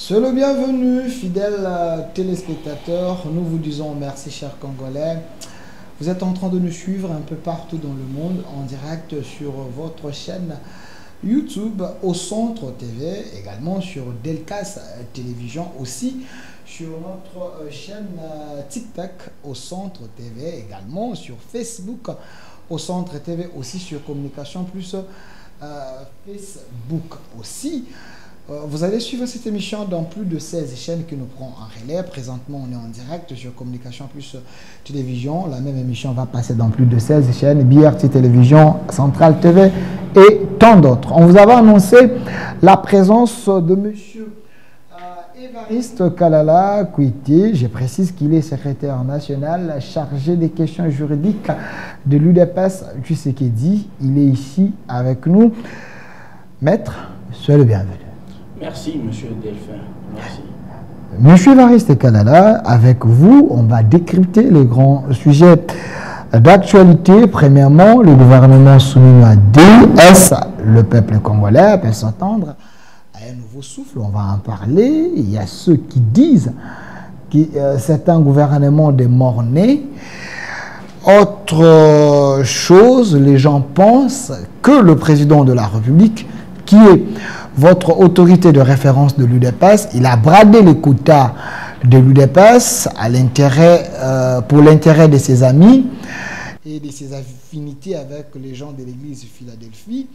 C'est le bienvenu, fidèles téléspectateurs. Nous vous disons merci, chers Congolais. Vous êtes en train de nous suivre un peu partout dans le monde en direct sur votre chaîne YouTube au Centre TV, également sur Delcas Télévision, aussi sur notre chaîne TikTok au Centre TV, également sur Facebook au Centre TV, aussi sur Communication Plus Facebook aussi. Vous allez suivre cette émission dans plus de 16 chaînes qui nous prend en relais. Présentement, on est en direct sur Communication Plus Télévision. La même émission va passer dans plus de 16 chaînes. BRT Télévision, Centrale TV et tant d'autres. On vous avait annoncé la présence de monsieur Évariste Kalala Kouité. Je précise qu'il est secrétaire national chargé des questions juridiques de l'UDPS Tshisekedi. Il est ici avec nous. Maître, soyez le bienvenu. Merci, monsieur Delphin. Merci. Monsieur Évariste Kalala, avec vous, on va décrypter les grands sujets d'actualité. Premièrement, le gouvernement soumis à DS, le peuple congolais peut s'attendre à un nouveau souffle. On va en parler. Il y a ceux qui disent que c'est un gouvernement des morts-nés. Autre chose, les gens pensent que le président de la République, qui est votre autorité de référence de l'UDPS, il a bradé les quotas de l'UDPS pour l'intérêt de ses amis et de ses affinités avec les gens de l'église Philadelphie.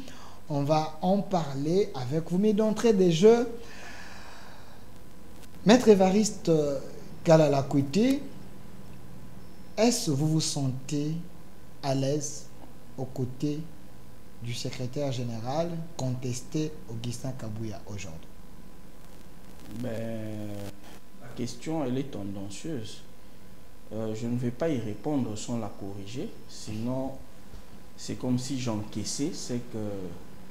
On va en parler avec vous. Mais d'entrée des jeux, Maître Évariste Kalala Kouité, est-ce que vous vous sentez à l'aise aux côtés du secrétaire général contesté Augustin Kabouya aujourd'hui? La question, elle est tendancieuse. Je ne vais pas y répondre sans la corriger. Sinon, c'est comme si j'encaissais. C'est que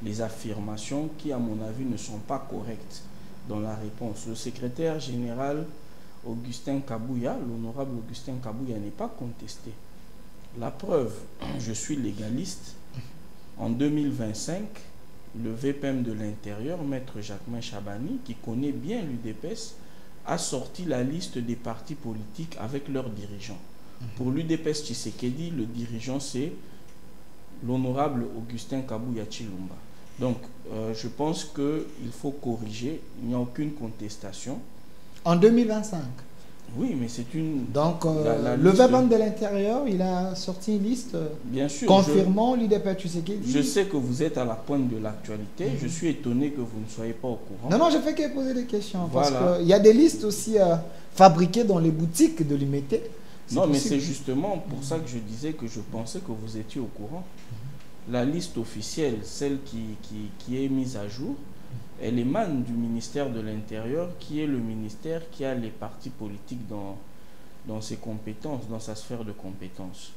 les affirmations qui, à mon avis, ne sont pas correctes dans la réponse. Le secrétaire général Augustin Kabouya, l'honorable Augustin Kabouya, n'est pas contesté. La preuve, je suis légaliste. En 2025, le VPM de l'Intérieur, Maître Jacquemain Chabani, qui connaît bien l'UDPS, a sorti la liste des partis politiques avec leurs dirigeants. Pour l'UDPS Tshisekedi, le dirigeant, c'est l'honorable Augustin Kabouya Tshilomba. Donc, je pense qu'il faut corriger. Il n'y a aucune contestation. En 2025? Oui, mais c'est une... Donc, le VPM de l'Intérieur, il a sorti une liste bien sûr, confirmant l'UDPS Tshisekedi. Je sais que vous êtes à la pointe de l'actualité. Je suis étonné que vous ne soyez pas au courant. Non, je fais que poser des questions. Voilà. Parce qu'il y a des listes aussi fabriquées dans les boutiques de l'UMT. Non, mais c'est justement pour ça que je disais que je pensais que vous étiez au courant. La liste officielle, celle qui est mise à jour, elle émane du ministère de l'Intérieur, qui est le ministère qui a les partis politiques dans ses compétences, dans sa sphère de compétences.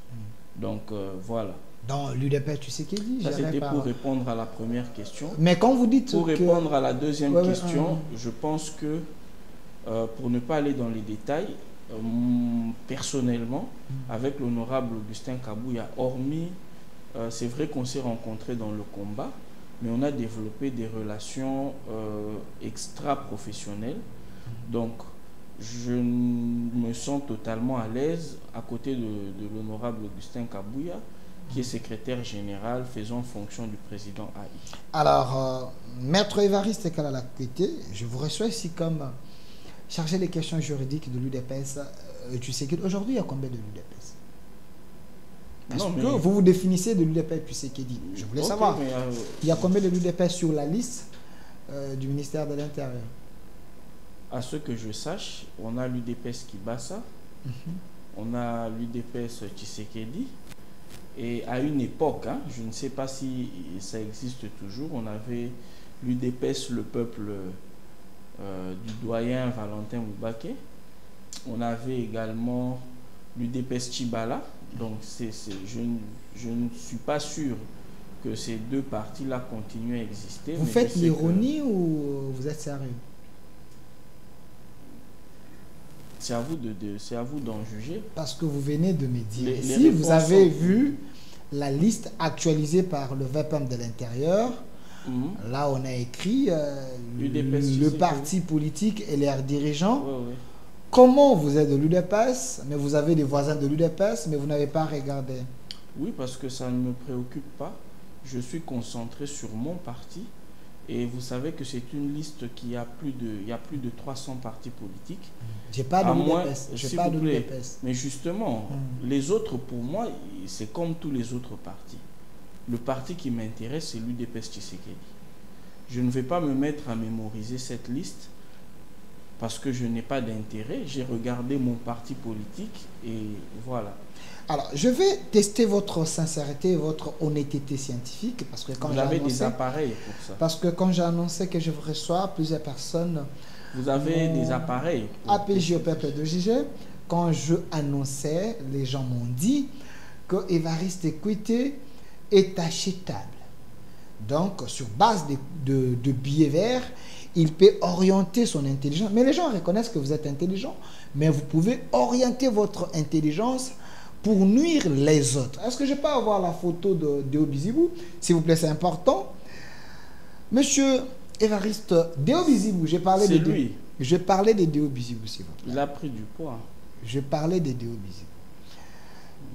Donc, voilà. Dans l'UDPS Tshisekedi, ça, c'était pour répondre à la première question. Mais quand vous dites pour répondre à la deuxième question, je pense que, pour ne pas aller dans les détails, personnellement, avec l'honorable Augustin Kabouya, hormis, c'est vrai qu'on s'est rencontrés dans le combat, mais on a développé des relations extra-professionnelles. Donc, je me sens totalement à l'aise à côté de l'honorable Augustin Kabouya, qui est secrétaire général faisant fonction du président AI. Alors, Maître Évariste Kalala Kouité, je vous reçois ici comme chargé des questions juridiques de l'UDPS. Tu sais qu'aujourd'hui, il y a combien de l'UDPS? Parce que vous vous définissez de l'UDPS Tshisekedi. Je voulais savoir, il y a combien de l'UDPS sur la liste du ministère de l'Intérieur? À ce que je sache, on a l'UDPS Kibasa, on a l'UDPS Tshisekedi, et à une époque, je ne sais pas si ça existe toujours, on avait l'UDPS Le Peuple du doyen Valentin Moubake, on avait également l'UDPS Chibala. Donc, je ne suis pas sûr que ces deux partis-là continuent à exister. Vous faites l'ironie ou vous êtes sérieux? C'est à vous d'en juger. Parce que vous venez de me dire, si vous avez vu la liste actualisée par le VPM de l'Intérieur, Là, on a écrit l'UDPS, le parti politique et leurs dirigeants. Ouais, ouais. Comment vous êtes de l'UDPS, mais vous avez des voisins de l'UDPS, mais vous n'avez pas regardé? Oui, parce que ça ne me préoccupe pas. Je suis concentré sur mon parti. Et vous savez que c'est une liste qui a il y a plus de 300 partis politiques. J'ai pas de l'UDPS. J'ai pas de l'UDPS. Mais justement, les autres, pour moi, c'est comme tous les autres partis. Le parti qui m'intéresse, c'est l'UDPS Tshisekedi. Je ne vais pas me mettre à mémoriser cette liste parce que je n'ai pas d'intérêt. J'ai regardé mon parti politique et voilà. Alors, je vais tester votre sincérité et votre honnêteté scientifique parce que quand vous avez des appareils pour ça. Parce que quand j'ai annoncé que je reçois plusieurs personnes, vous avez des appareils. APJ au peuple de JG, quand je annonçais, les gens m'ont dit que Évariste Equité est achetable. Donc, sur base de billets verts, il peut orienter son intelligence. Mais les gens reconnaissent que vous êtes intelligent, mais vous pouvez orienter votre intelligence pour nuire les autres. Est-ce que je peux avoir la photo de Deo Bizibou? S'il vous plaît, c'est important. Monsieur Évariste Deo Bizibou, j'ai parlé de lui. Je parlais de Deo Bizibou, s'il vous plaît. Il a pris du poids. Je parlais de Deo Bizibou.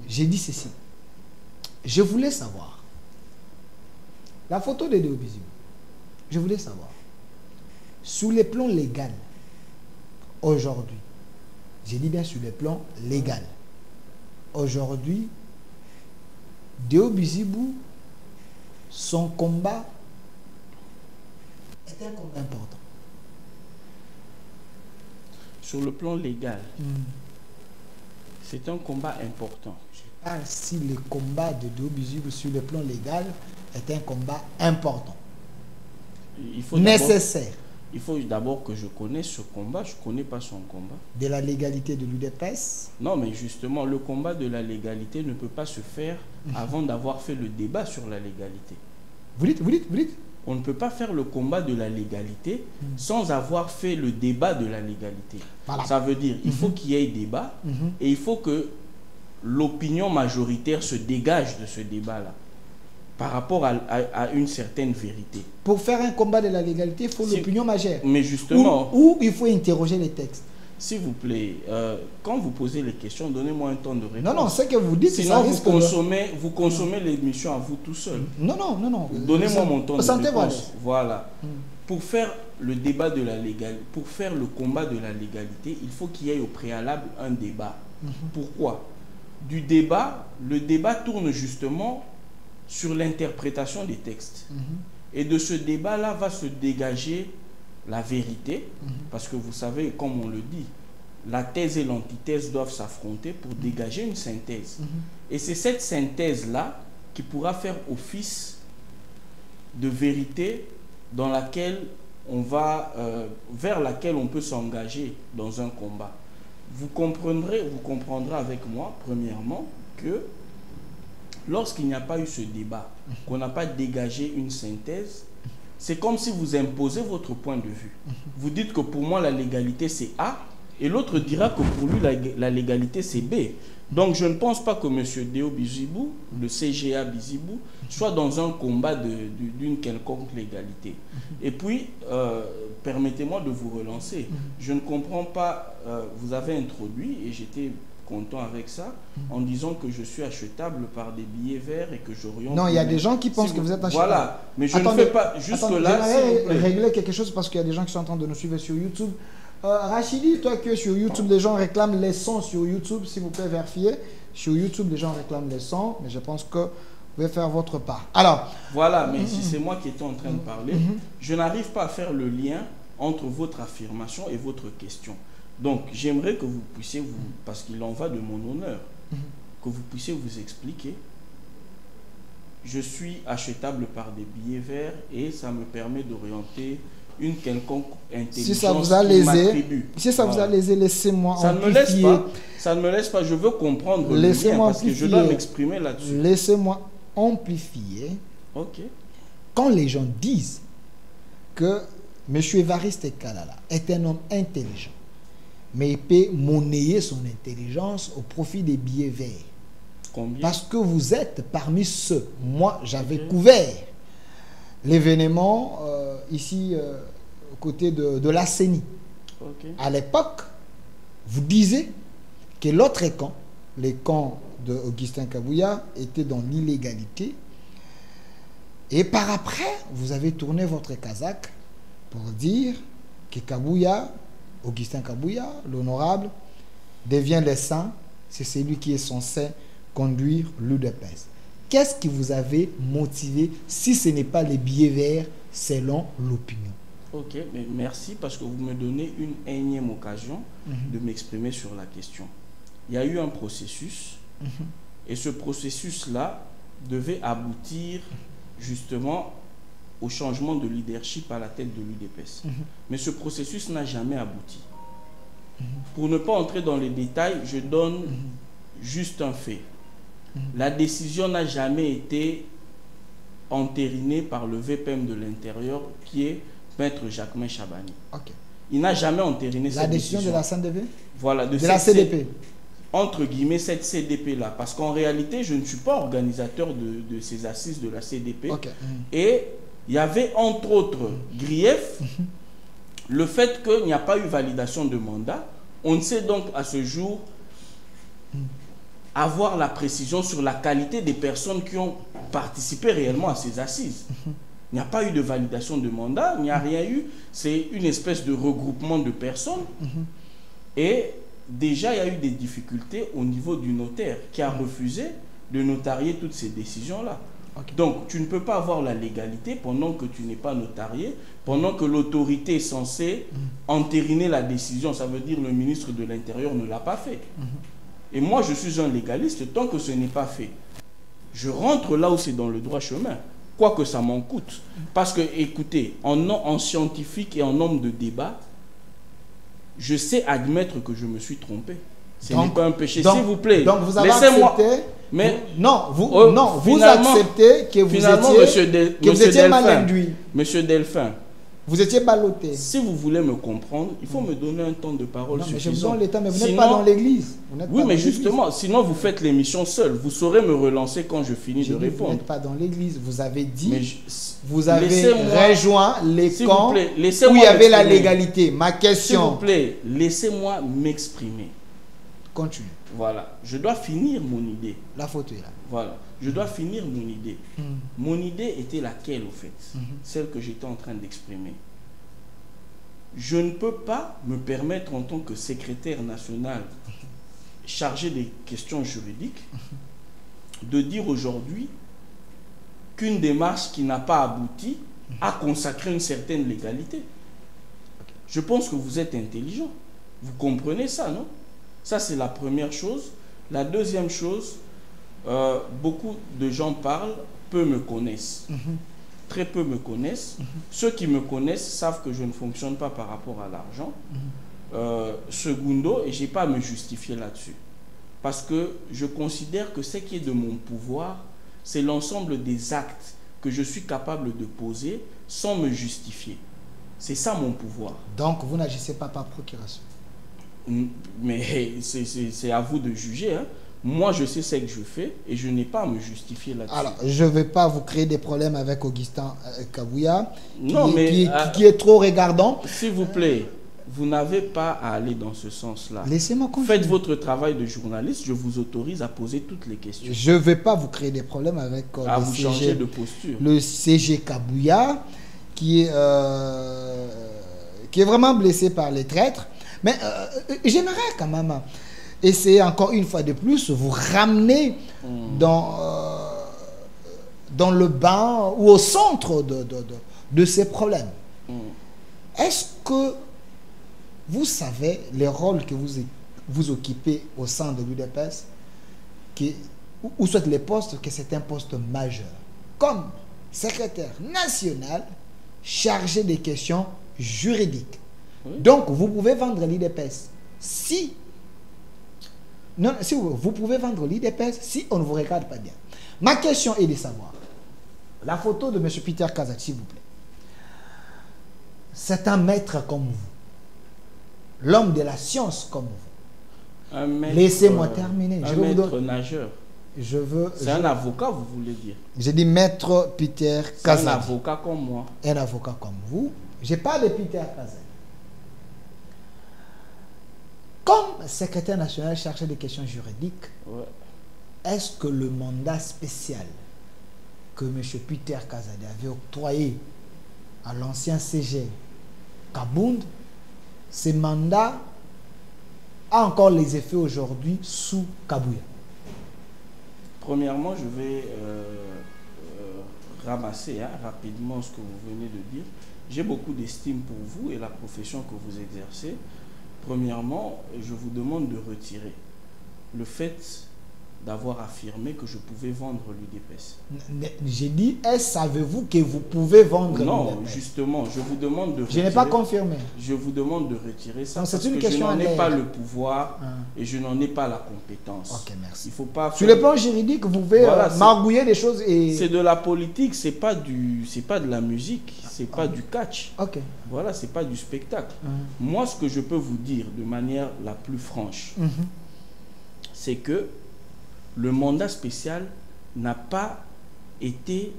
J'ai dit ceci. Je voulais savoir. La photo de Deo Bizibou. Je voulais savoir. Sous les plans légal, aujourd'hui, j'ai dit bien sur les plans légal, aujourd'hui, Deo Bizibou, son combat est un combat important. Sur le plan légal, c'est un combat important. Je parle si le combat de Deo Bizibou sur le plan légal est un combat important. Il faut nécessaire. Il faut d'abord que je connaisse ce combat. Je ne connais pas son combat. De la légalité de l'UDPS? Non, mais justement, le combat de la légalité ne peut pas se faire avant d'avoir fait le débat sur la légalité. Vous dites? On ne peut pas faire le combat de la légalité sans avoir fait le débat de la légalité. Voilà. Ça veut dire il faut qu'il y ait débat et il faut que l'opinion majoritaire se dégage de ce débat-là par rapport à une certaine vérité. Pour faire un combat de la légalité, il faut l'opinion majeure. Mais justement... Ou il faut interroger les textes. S'il vous plaît, quand vous posez les questions, donnez-moi un temps de réponse. Non, c'est que vous dites... Sinon, vous consommez l'émission à vous tout seul. Non. Donnez-moi mon temps de réponse. Voilà. Pour faire le débat de la légalité, pour faire le combat de la légalité, il faut qu'il y ait au préalable un débat. Pourquoi? Du débat, le débat tourne justement sur l'interprétation des textes. Et de ce débat-là va se dégager la vérité, parce que vous savez, comme on le dit, la thèse et l'antithèse doivent s'affronter pour dégager une synthèse. Et c'est cette synthèse-là qui pourra faire office de vérité dans laquelle on va, vers laquelle on peut s'engager dans un combat. Vous comprendrez avec moi, premièrement, que lorsqu'il n'y a pas eu ce débat, qu'on n'a pas dégagé une synthèse, c'est comme si vous imposez votre point de vue. Vous dites que pour moi, la légalité, c'est A, et l'autre dira que pour lui, la légalité, c'est B. Donc, je ne pense pas que M. Deo Bizibou, le CGA Bizibou, soit dans un combat d'une quelconque légalité. Et puis, permettez-moi de vous relancer. Je ne comprends pas, vous avez introduit, et j'étais content avec ça, en disant que je suis achetable par des billets verts et que j'oriente... Non, il y a des gens qui pensent que vous êtes achetable. Voilà, mais je ne fais pas... Jusque-là, j'aimerais régler quelque chose parce qu'il y a des gens qui sont en train de nous suivre sur YouTube. Rachidi, toi que sur YouTube, les gens réclament les sons sur YouTube, s'il vous plaît, vérifiez. Sur YouTube, les gens réclament les sons, mais je pense que vous pouvez faire votre part. Alors... Voilà, mais si c'est moi qui étais en train de parler, je n'arrive pas à faire le lien entre votre affirmation et votre question. Donc, j'aimerais que vous puissiez, parce qu'il en va de mon honneur, que vous puissiez vous expliquer. Je suis achetable par des billets verts et ça me permet d'orienter une quelconque intelligence si ça vous a lésé, si ça vous a lésé, laissez-moi amplifier. Ça ne me laisse pas, je veux comprendre le lien parce que je dois m'exprimer là-dessus. Laissez-moi amplifier. Ok. Quand les gens disent que M. Évariste Kalala est un homme intelligent, mais il peut monnayer son intelligence au profit des billets verts. Combien? Parce que vous êtes parmi ceux, moi j'avais couvert l'événement ici, aux côtés de la CENI. Ok. À l'époque, vous disiez que l'autre camp, les camps de Augustin Kabouya, était dans l'illégalité. Et par après, vous avez tourné votre casaque pour dire que Kabouya, Augustin Kabouya, l'honorable, devient le saint, c'est celui qui est censé conduire l'UDPS. Qu'est-ce qui vous avait motivé si ce n'est pas les billets verts selon l'opinion? Ok, mais merci parce que vous me donnez une énième occasion de m'exprimer sur la question. Il y a eu un processus et ce processus-là devait aboutir justement au changement de leadership à la tête de l'UDPS. Mais ce processus n'a jamais abouti. Pour ne pas entrer dans les détails, je donne juste un fait. La décision n'a jamais été entérinée par le VPM de l'Intérieur qui est Maître Jacquemin Chabani. Okay. Il n'a jamais entériné cette décision. La décision de la CNDP? Voilà, de la CDP. Entre guillemets, cette CDP-là. Parce qu'en réalité, je ne suis pas organisateur de ces assises de la CDP. Okay. Et il y avait entre autres griefs le fait qu'il n'y a pas eu validation de mandat. On ne sait donc à ce jour avoir la précision sur la qualité des personnes qui ont participé réellement à ces assises. Il n'y a pas eu de validation de mandat, il n'y a rien eu. C'est une espèce de regroupement de personnes. Et déjà, il y a eu des difficultés au niveau du notaire qui a refusé de notarier toutes ces décisions-là. Okay. Donc, tu ne peux pas avoir la légalité pendant que tu n'es pas notarié, pendant que l'autorité est censée entériner la décision. Ça veut dire le ministre de l'Intérieur ne l'a pas fait. Et moi, je suis un légaliste tant que ce n'est pas fait. Je rentre là où c'est dans le droit chemin, quoi que ça m'en coûte. Parce que, écoutez, en scientifique et en homme de débat, je sais admettre que je me suis trompé. Ce n'est pas un péché. S'il vous plaît, donc vous avez accepté... Mais vous acceptez que vous étiez mal induit. Monsieur Delphin, vous étiez ballotté. Si vous voulez me comprendre, il faut me donner un temps de parole suffisant. Mais je vous donne le temps, mais vous n'êtes pas dans l'église. Oui, mais justement, sinon vous faites l'émission seul. Vous saurez me relancer quand je finis de répondre. Vous n'êtes pas dans l'église. Vous avez dit, vous avez rejoint les camps où il y avait la légalité. Ma question. S'il vous plaît, laissez-moi m'exprimer. Continue. Voilà, je dois finir mon idée. La photo est là. Voilà, je dois finir mon idée. Mon idée était laquelle, au fait? Celle que j'étais en train d'exprimer. Je ne peux pas me permettre, en tant que secrétaire national chargé des questions juridiques, de dire aujourd'hui qu'une démarche qui n'a pas abouti a consacré une certaine légalité. Je pense que vous êtes intelligent. Vous comprenez ça, non? Ça, c'est la première chose. La deuxième chose, beaucoup de gens parlent, peu me connaissent. Très peu me connaissent. Ceux qui me connaissent savent que je ne fonctionne pas par rapport à l'argent. Secondo, et je n'ai pas à me justifier là-dessus. Parce que je considère que ce qui est de mon pouvoir, c'est l'ensemble des actes que je suis capable de poser sans me justifier. C'est ça mon pouvoir. Donc, vous n'agissez pas par procuration? Mais c'est à vous de juger. Hein. Moi, je sais ce que je fais et je n'ai pas à me justifier là-dessus. Alors, je ne vais pas vous créer des problèmes avec Augustin Kabouya, qui est trop regardant. S'il vous plaît, vous n'avez pas à aller dans ce sens-là. Laissez-moi continuer. Faites votre travail de journaliste, je vous autorise à poser toutes les questions. Je ne vais pas vous créer des problèmes avec vous changer de posture. Le CG Kabouya, qui est vraiment blessé par les traîtres. Mais j'aimerais quand même essayer encore une fois de plus vous ramener dans le bain ou au centre de ces problèmes. Est-ce que vous savez les rôles que vous occupez au sein de l'UDPS, ou soit les postes, que c'est un poste majeur, comme secrétaire national chargé des questions juridiques? Donc, vous pouvez vendre l'IDPS vous pouvez vendre l'IDPS si on ne vous regarde pas bien. Ma question est de savoir, la photo de M. Peter Kazak, s'il vous plaît, c'est un maître comme vous, l'homme de la science comme vous. Laissez-moi terminer. Un maître nageur. C'est un avocat, vous voulez dire? J'ai dit maître Peter Kazadi. C'est un avocat comme moi. Un avocat comme vous. Je parle de Peter Kazadi. Comme secrétaire national chargé des questions juridiques, Ouais. est-ce que le mandat spécial que M. Peter Kazadi avait octroyé à l'ancien CG Kabound, ce mandat a encore les effets aujourd'hui sous Kabouya? Premièrement, je vais ramasser rapidement ce que vous venez de dire. J'ai beaucoup d'estime pour vous et la profession que vous exercez. Premièrement, je vous demande de retirer le fait d'avoir affirmé que je pouvais vendre l'UDPS. J'ai dit, savez-vous que vous pouvez vendre Non, l'UDPS? justement, je vous demande de retirer. Je n'ai pas confirmé. Je vous demande de retirer ça Donc, parce une que question je n'en ai à pas l'air. le pouvoir et je n'en ai pas la compétence. Ok, merci. Il faut pas Sur faire- le plan juridique, vous pouvez Voilà, margouiller des choses et... c'est de la politique, c'est pas de la musique, c'est pas du catch. Ok. Voilà, c'est pas du spectacle. Moi, ce que je peux vous dire de manière la plus franche, c'est que le mandat spécial n'a pas été,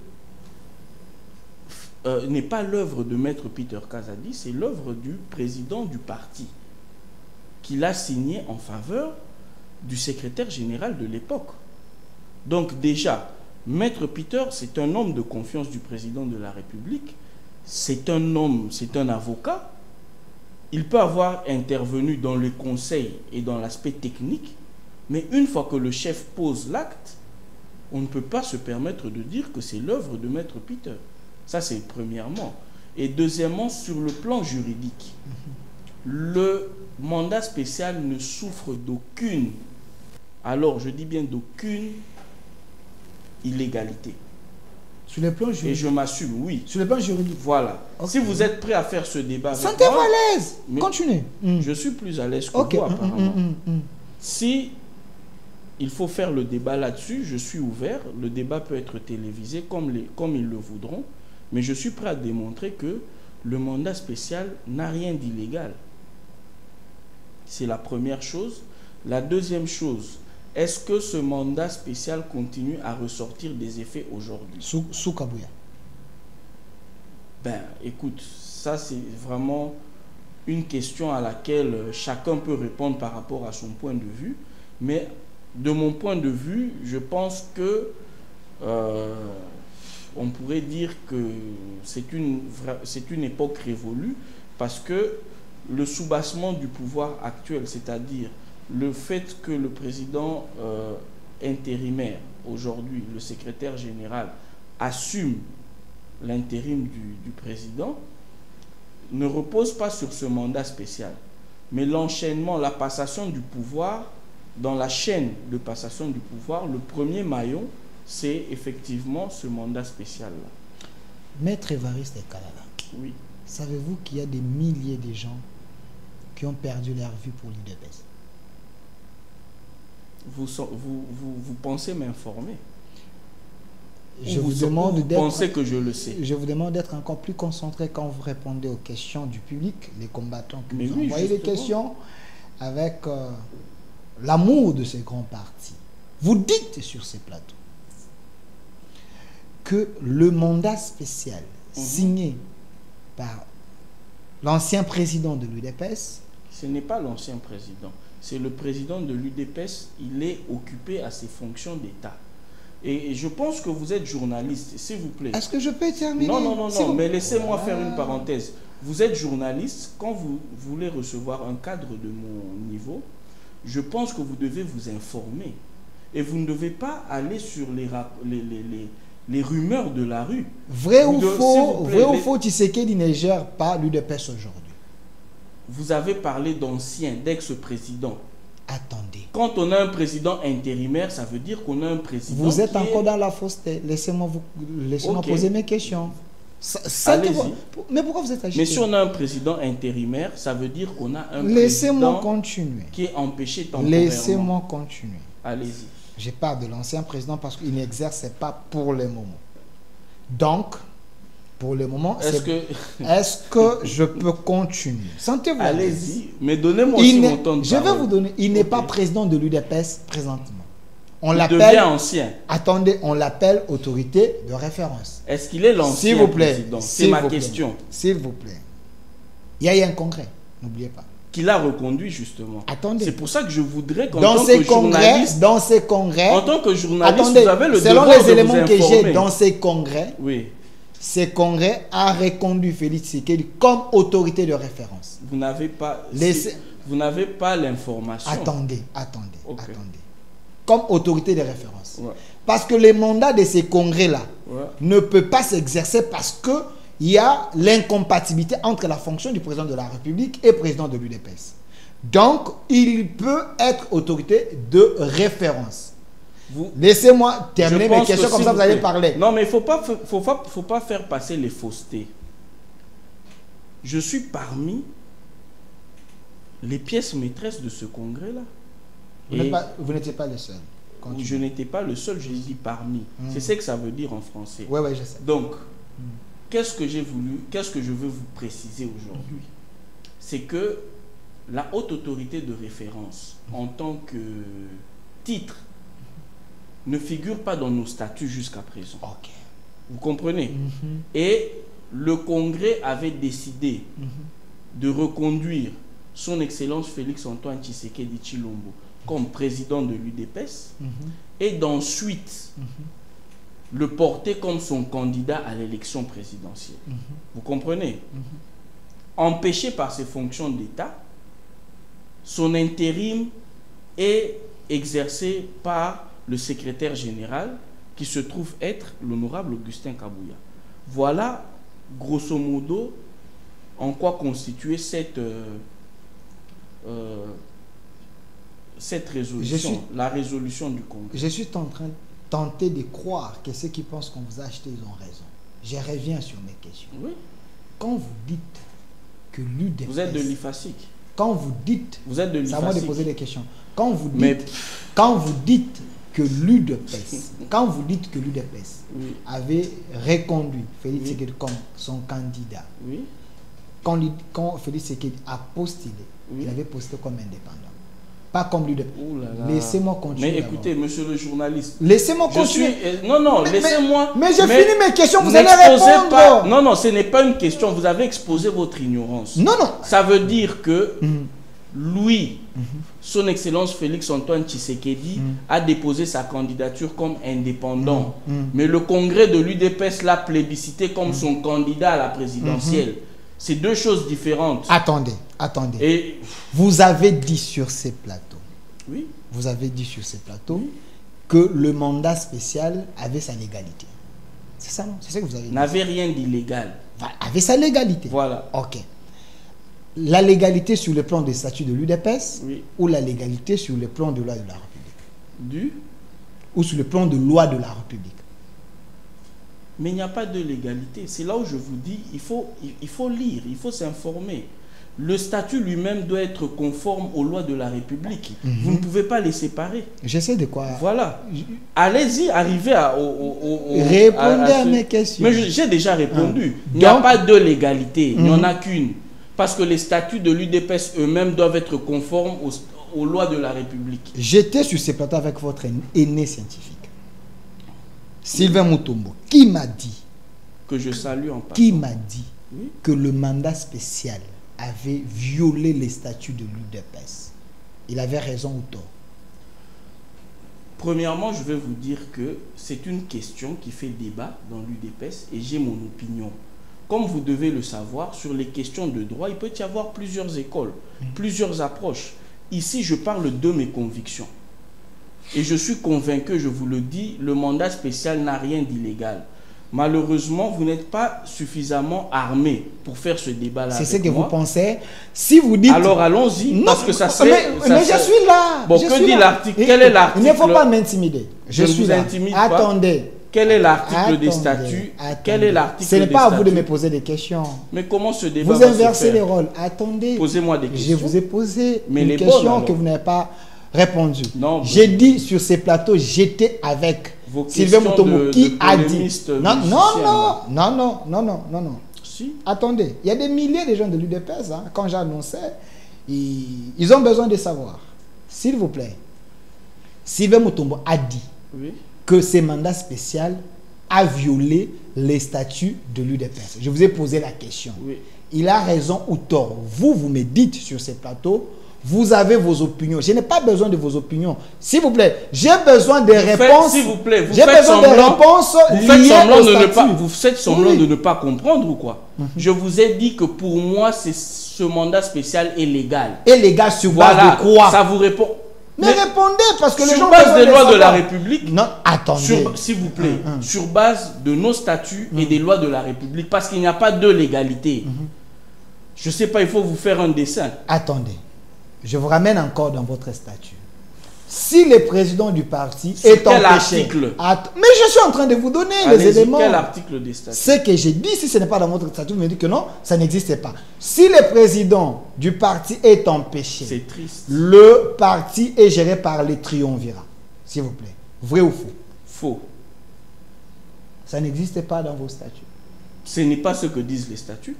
n'est pas l'œuvre de Maître Peter Kazadi, c'est l'œuvre du président du parti qu'il a signé en faveur du secrétaire général de l'époque. Donc déjà, Maître Peter, c'est un homme de confiance du président de la République, c'est un homme, c'est un avocat. Il peut avoir intervenu dans le conseil et dans l'aspect technique, mais une fois que le chef pose l'acte, on ne peut pas se permettre de dire que c'est l'œuvre de Maître Peter. Ça, c'est premièrement. Et deuxièmement, sur le plan juridique, le mandat spécial ne souffre d'aucune, alors je dis bien d'aucune illégalité. Sur le plan Et juridique. je m'assume, oui. Sur le plan juridique. Voilà. Ok. Si vous êtes prêt à faire ce débat avec Sentez-vous moi, à l'aise. mais Continuez. je suis plus à l'aise que Ok. vous, apparemment. Si il faut faire le débat là-dessus, je suis ouvert. Le débat peut être télévisé comme ils le voudront. Mais je suis prêt à démontrer que le mandat spécial n'a rien d'illégal. C'est la première chose. La deuxième chose, est-ce que ce mandat spécial continue à ressortir des effets aujourd'hui? Sous Kabouya. Ben, écoute, ça c'est vraiment une question à laquelle chacun peut répondre par rapport à son point de vue. Mais de mon point de vue, je pense que on pourrait dire que c'est une époque révolue parce que le soubassement du pouvoir actuel, c'est-à-dire le fait que le président intérimaire, aujourd'hui le secrétaire général, assume l'intérim du président, ne repose pas sur ce mandat spécial. Mais l'enchaînement, la passation du pouvoir, dans la chaîne de passation du pouvoir, le premier maillon, c'est effectivement ce mandat spécial-là. Maître Évariste Kalala, Oui. savez-vous qu'il y a des milliers de gens qui ont perdu leur vie pour l'UDPS? Vous pensez m'informer? Je Ou vous demande vous d'être... pensez que je le sais? Je vous demande d'être encore plus concentré quand vous répondez aux questions du public, les combattants qui Mais vous oui, envoient les justement. questions avec l'amour de ces grands partis. Vous dites sur ces plateaux que le mandat spécial signé par l'ancien président de l'UDPS, Ce n'est pas l'ancien président. C'est le président de l'UDPS. Il est occupé à ses fonctions d'État. Et je pense que vous êtes journaliste, s'il vous plaît. est-ce que je peux terminer? Non, S'il vous- mais laissez-moi faire une Ah. parenthèse. Vous êtes journaliste, quand vous voulez recevoir un cadre de mon niveau, je pense que vous devez vous informer. Et vous ne devez pas aller sur les rumeurs de la rue. Vrai Vous ou devez- faux, s'il vous plaît, vrai ou les- faux, Tshisekedi ne gère pas l'UDPS aujourd'hui? Vous avez parlé d'anciens, d'ex-présidents. Attendez. Quand on a un président intérimaire, ça veut dire qu'on a un président Vous êtes qui est- encore dans la fausseté. Laissez-moi Ok. poser mes questions. Allez-y. Mais pourquoi vous êtes agité? Mais si on a un président intérimaire, ça veut dire qu'on a un Laissez-moi président continuer. qui est empêché temporairement. Laissez-moi continuer. Allez-y. Je parle de l'ancien président parce qu'il n'exerçait pas pour le moment. Donc, pour le moment, est-ce que je peux continuer? Sentez-vous à l'aise. Allez-y, mais donnez-moi aussi mon temps de Je vais parole. vous donner. Il n'est Ok. pas président de l'UDPS présentement. On il devient l'appelle... ancien. Attendez, on l'appelle autorité de référence. Est-ce qu'il est l'ancien S'il vous plaît. président? C'est ma question. S'il vous plaît. Il y a eu un congrès, n'oubliez pas. Qu'il a reconduit justement. Attendez. C'est pour ça que je voudrais qu'en Dans tant ces que congrès, journaliste, dans ces congrès, en tant que journaliste, attendez, vous avez le selon devoir les de éléments vous que j'ai informer. dans ces congrès, Oui. ces congrès a reconduit Félix Tshisekedi comme autorité de référence. Vous n'avez pas, Laissez- vous n'avez pas l'information. Attendez. Ok. Comme autorité de référence. Ouais. Parce que les mandats de ces congrès-là Ouais. ne peut pas s'exercer parce que il y a l'incompatibilité entre la fonction du président de la République et président de l'UDPS. Donc, il peut être autorité de référence. Laissez-moi terminer mes questions, comme ça vous allez parler. Non, mais il ne faut pas faire passer les faussetés. Je suis parmi les pièces maîtresses de ce congrès-là. Vous n'étiez pas le seul. Continue. Je n'étais pas le seul, je dis parmi. C'est ce que ça veut dire en français. Oui, je sais. Donc, qu'est-ce que je veux vous préciser aujourd'hui? C'est que la haute autorité de référence, en tant que titre, ne figure pas dans nos statuts jusqu'à présent. Ok. Vous comprenez? Et le Congrès avait décidé de reconduire son Excellence Félix-Antoine Tshisekedi Tshilombo comme président de l'UDPS et d'ensuite le porter comme son candidat à l'élection présidentielle. Vous comprenez? Empêché par ses fonctions d'État, son intérim est exercé par le secrétaire général qui se trouve être l'honorable Augustin Kabouya. Voilà, grosso modo, en quoi constituait cette résolution, la résolution du Congrès. Je suis en train tenté de croire que ceux qui pensent qu'on vous a acheté, ils ont raison. Je reviens sur mes questions. Oui. Quand vous dites que l'UDPS... Vous êtes de l'IFASIC. Quand vous dites... Vous êtes de l'IFASIC. C'est à moi de poser des questions. Quand vous dites que l'UDPS, oui, avait reconduit Félix Tshisekedi comme son candidat, oui, quand Félix Tshisekedi a postulé, oui, il avait postulé comme indépendant. Pas comme l'UDPS. oh là là. Laissez-moi continuer. Mais écoutez, monsieur le journaliste. Laissez-moi continuer. Non, laissez-moi. Mais j'ai fini mes questions, vous allez n'exposez répondre. pas. Non, ce n'est pas une question. Vous avez exposé votre ignorance. Non. Ça veut dire que lui, son Excellence Félix-Antoine Tshisekedi, a déposé sa candidature comme indépendant. Mais le congrès de l'UDPS l'a plébiscité comme son candidat à la présidentielle. C'est deux choses différentes. Attendez. Et vous avez dit sur ces plateaux, oui, que le mandat spécial avait sa légalité. C'est ça, non? C'est ça que vous avez dit. N'avait rien d'illégal. Avait sa légalité. Voilà. Ok. La légalité sur le plan des statuts de l'UDPS, oui, ou la légalité sur le plan de loi de la République? Ou sur le plan de loi de la République? Mais il n'y a pas de légalité. C'est là où je vous dis, il faut lire, il faut s'informer. Le statut lui-même doit être conforme aux lois de la République. Vous ne pouvez pas les séparer. J'essaie de quoi? Voilà. Allez-y, arrivez Répondez à mes questions. Mais j'ai déjà répondu. Il n'y a pas de légalité. Il n'y en a qu'une. Parce que les statuts de l'UDPS eux-mêmes doivent être conformes aux lois de la République. J'étais sur ces plateaux avec votre aîné scientifique, Sylvain Mutombo, qui m'a dit, que je salue en passant, qui m'a dit oui, que le mandat spécial avait violé les statuts de l'UDPS. Il avait raison ou tort? Premièrement, je vais vous dire que c'est une question qui fait débat dans l'UDPS et j'ai mon opinion. Comme vous devez le savoir, sur les questions de droit, il peut y avoir plusieurs écoles, plusieurs approches. Ici, je parle de mes convictions. Et je suis convaincu, je vous le dis, le mandat spécial n'a rien d'illégal. Malheureusement, vous n'êtes pas suffisamment armé pour faire ce débat-là. C'est ce que vous pensez. Si vous dites... Alors allons-y, parce que ça serait... Mais je suis là. Bon, que dit l'article? Quel est l'article? Il ne faut pas m'intimider. Je suis là. Attendez. Quel est l'article des statuts? Quel est l'article des statuts? Ce n'est pas à vous de me poser des questions. Mais comment ce débat vous inversez les rôles. Attendez. Posez-moi des questions. Je vous ai posé une question que vous n'avez pas répondu. J'ai dit sur ces plateaux, j'étais avec Sylvain Mutombo qui a dit... Non. Si. Attendez, il y a des milliers de gens de l'UDPS, hein, quand j'annonçais, ils ont besoin de savoir. S'il vous plaît. Sylvain Mutombo a dit que ce mandat spécial a violé les statuts de l'UDPS. Je vous ai posé la question. Il a raison ou tort? Vous me dites sur ces plateaux, vous avez vos opinions. Je n'ai pas besoin de vos opinions. S'il vous plaît, j'ai besoin des réponses. S'il vous plaît, j'ai besoin des réponses liées au statut. Vous faites semblant de ne pas comprendre ou quoi? Je vous ai dit que pour moi, ce mandat spécial est légal. Et légal sur base de quoi? Ça vous répond. Mais répondez, parce que les gens... Sur base des lois de la République. Non, attendez. S'il vous plaît, sur base de nos statuts et des lois de la République, parce qu'il n'y a pas de légalité. Je ne sais pas, il faut vous faire un dessin. Attendez. Je vous ramène encore dans votre statut. Si le président du parti est empêché... Mais je suis en train de vous donner les éléments. Quel article des statuts? Ce que j'ai dit, si ce n'est pas dans votre statut, vous me dites que non, ça n'existe pas. Si le président du parti est empêché, c'est triste. Le parti est géré par les triumvirats. S'il vous plaît. Vrai ou faux? Faux. Ça n'existe pas dans vos statuts. Ce n'est pas ce que disent les statuts.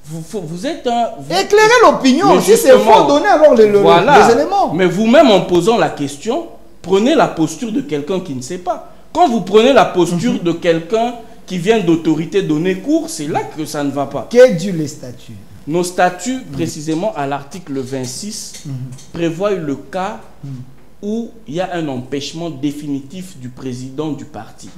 Vous êtes un... Éclairez l'opinion. Si c'est faux, donnez alors les éléments. Mais vous-même, en posant la question, prenez la posture de quelqu'un qui ne sait pas. Quand vous prenez la posture de quelqu'un qui vient d'autorité donner cours, c'est là que ça ne va pas. Qu'est dû les statuts? Nos statuts, précisément à l'article 26, prévoient le cas où il y a un empêchement définitif du président du parti.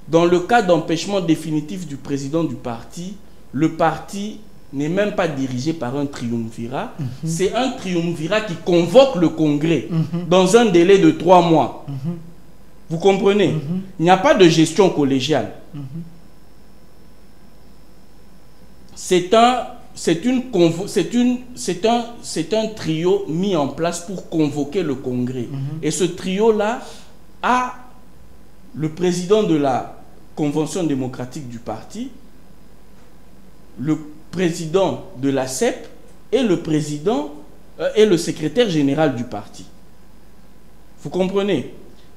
Dans le cas d'empêchement définitif du président du parti, le parti n'est même pas dirigé par un triumvirat. C'est un triumvirat qui convoque le congrès dans un délai de 3 mois. Vous comprenez? Il n'y a pas de gestion collégiale. C'est un trio mis en place pour convoquer le congrès. Et ce trio-là a le président de la Convention démocratique du parti, le président de la CEP et le président et le secrétaire général du parti. Vous comprenez?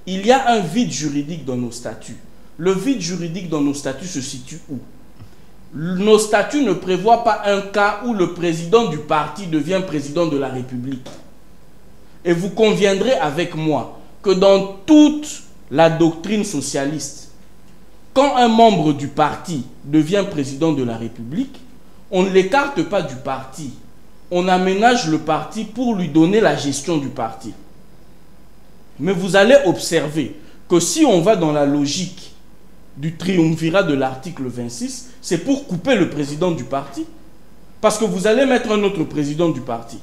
Il y a un vide juridique dans nos statuts. Le vide juridique dans nos statuts se situe où? Nos statuts ne prévoient pas un cas où le président du parti devient président de la République. Et vous conviendrez avec moi que dans toute la doctrine socialiste, quand un membre du parti devient président de la République, on ne l'écarte pas du parti. On aménage le parti pour lui donner la gestion du parti. Mais vous allez observer que si on va dans la logique du triumvirat de l'article 26, c'est pour couper le président du parti. Parce que vous allez mettre un autre président du parti.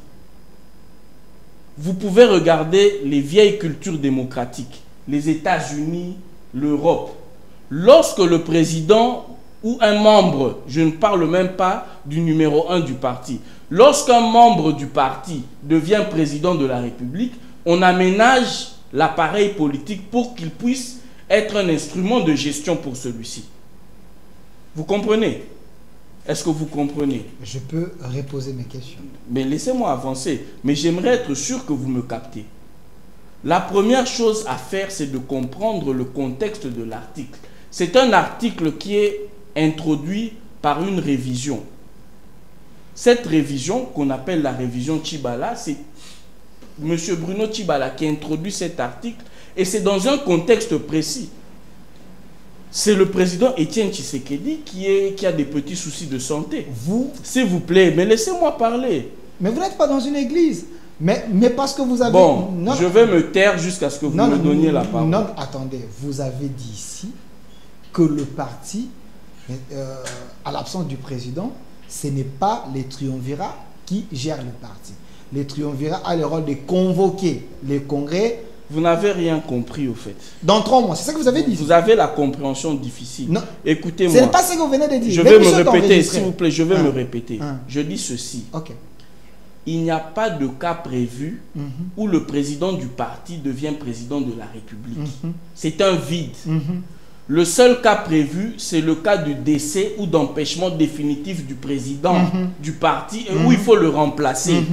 Vous pouvez regarder les vieilles cultures démocratiques, les États-Unis, l'Europe. Lorsque le président ou un membre, je ne parle même pas du numéro 1 du parti, lorsqu'un membre du parti devient président de la République, on aménage l'appareil politique pour qu'il puisse être un instrument de gestion pour celui-ci. Vous comprenez? Est-ce que vous comprenez? Je peux reposer mes questions. Mais laissez-moi avancer. Mais j'aimerais être sûr que vous me captez. La première chose à faire, c'est de comprendre le contexte de l'article. C'est un article qui est introduit par une révision. Cette révision, qu'on appelle la révision Tchibala, c'est M. Bruno Tchibala qui a introduit cet article, et c'est dans un contexte précis. C'est le président Étienne Tshisekedi qui a des petits soucis de santé. Vous? S'il vous plaît, mais laissez-moi parler. Mais vous n'êtes pas dans une église. Mais parce que vous avez... Bon, je vais me taire jusqu'à ce que vous me donniez la parole. Non, attendez. Vous avez dit ici que le parti, à l'absence du président, ce n'est pas les triumvirats qui gèrent le parti. Les triumvirats ont le rôle de convoquer les congrès. Vous n'avez rien compris au fait. Dans 3 mois, c'est ça que vous avez dit. Vous avez la compréhension difficile. Non. Écoutez-moi. Ce n'est pas ce que vous venez de dire. Je vais me répéter, s'il vous plaît, je vais me répéter. Je dis ceci. Ok. Il n'y a pas de cas prévu où le président du parti devient président de la République. C'est un vide. Le seul cas prévu, c'est le cas du décès ou d'empêchement définitif du président du parti et où il faut le remplacer.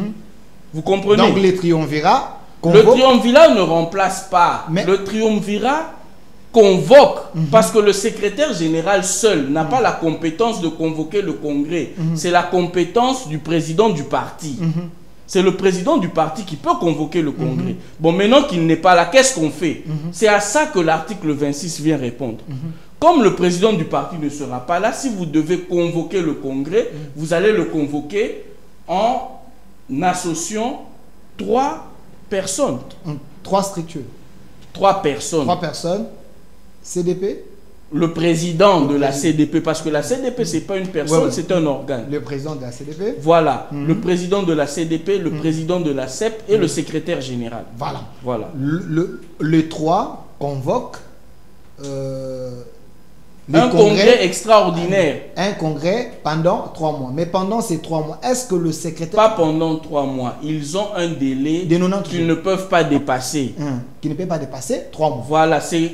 Vous comprenez? Donc les triumvirats... Le triumvirat ne remplace pas. Mais le triumvirat convoque, parce que le secrétaire général seul n'a pas la compétence de convoquer le congrès. C'est la compétence du président du parti. C'est le président du parti qui peut convoquer le congrès. Bon, maintenant qu'il n'est pas là, qu'est-ce qu'on fait? C'est à ça que l'article 26 vient répondre. Comme le président du parti ne sera pas là, si vous devez convoquer le congrès, vous allez le convoquer en associant 3 personnes. 3 structures. 3 personnes. 3 personnes. CDP. Le président de la CDP, parce que la CDP, ce n'est pas une personne, c'est un organe. Le président de la CDP. Voilà. Le président de la CDP, le président de la CEP et le secrétaire général. Voilà. Les 3 convoquent un congrès extraordinaire. Un congrès pendant 3 mois. Mais pendant ces 3 mois, est-ce que le secrétaire... Pas pendant 3 mois. Ils ont un délai qu'ils ne peuvent pas dépasser. Qui ne peut pas dépasser 3 mois. Voilà, c'est...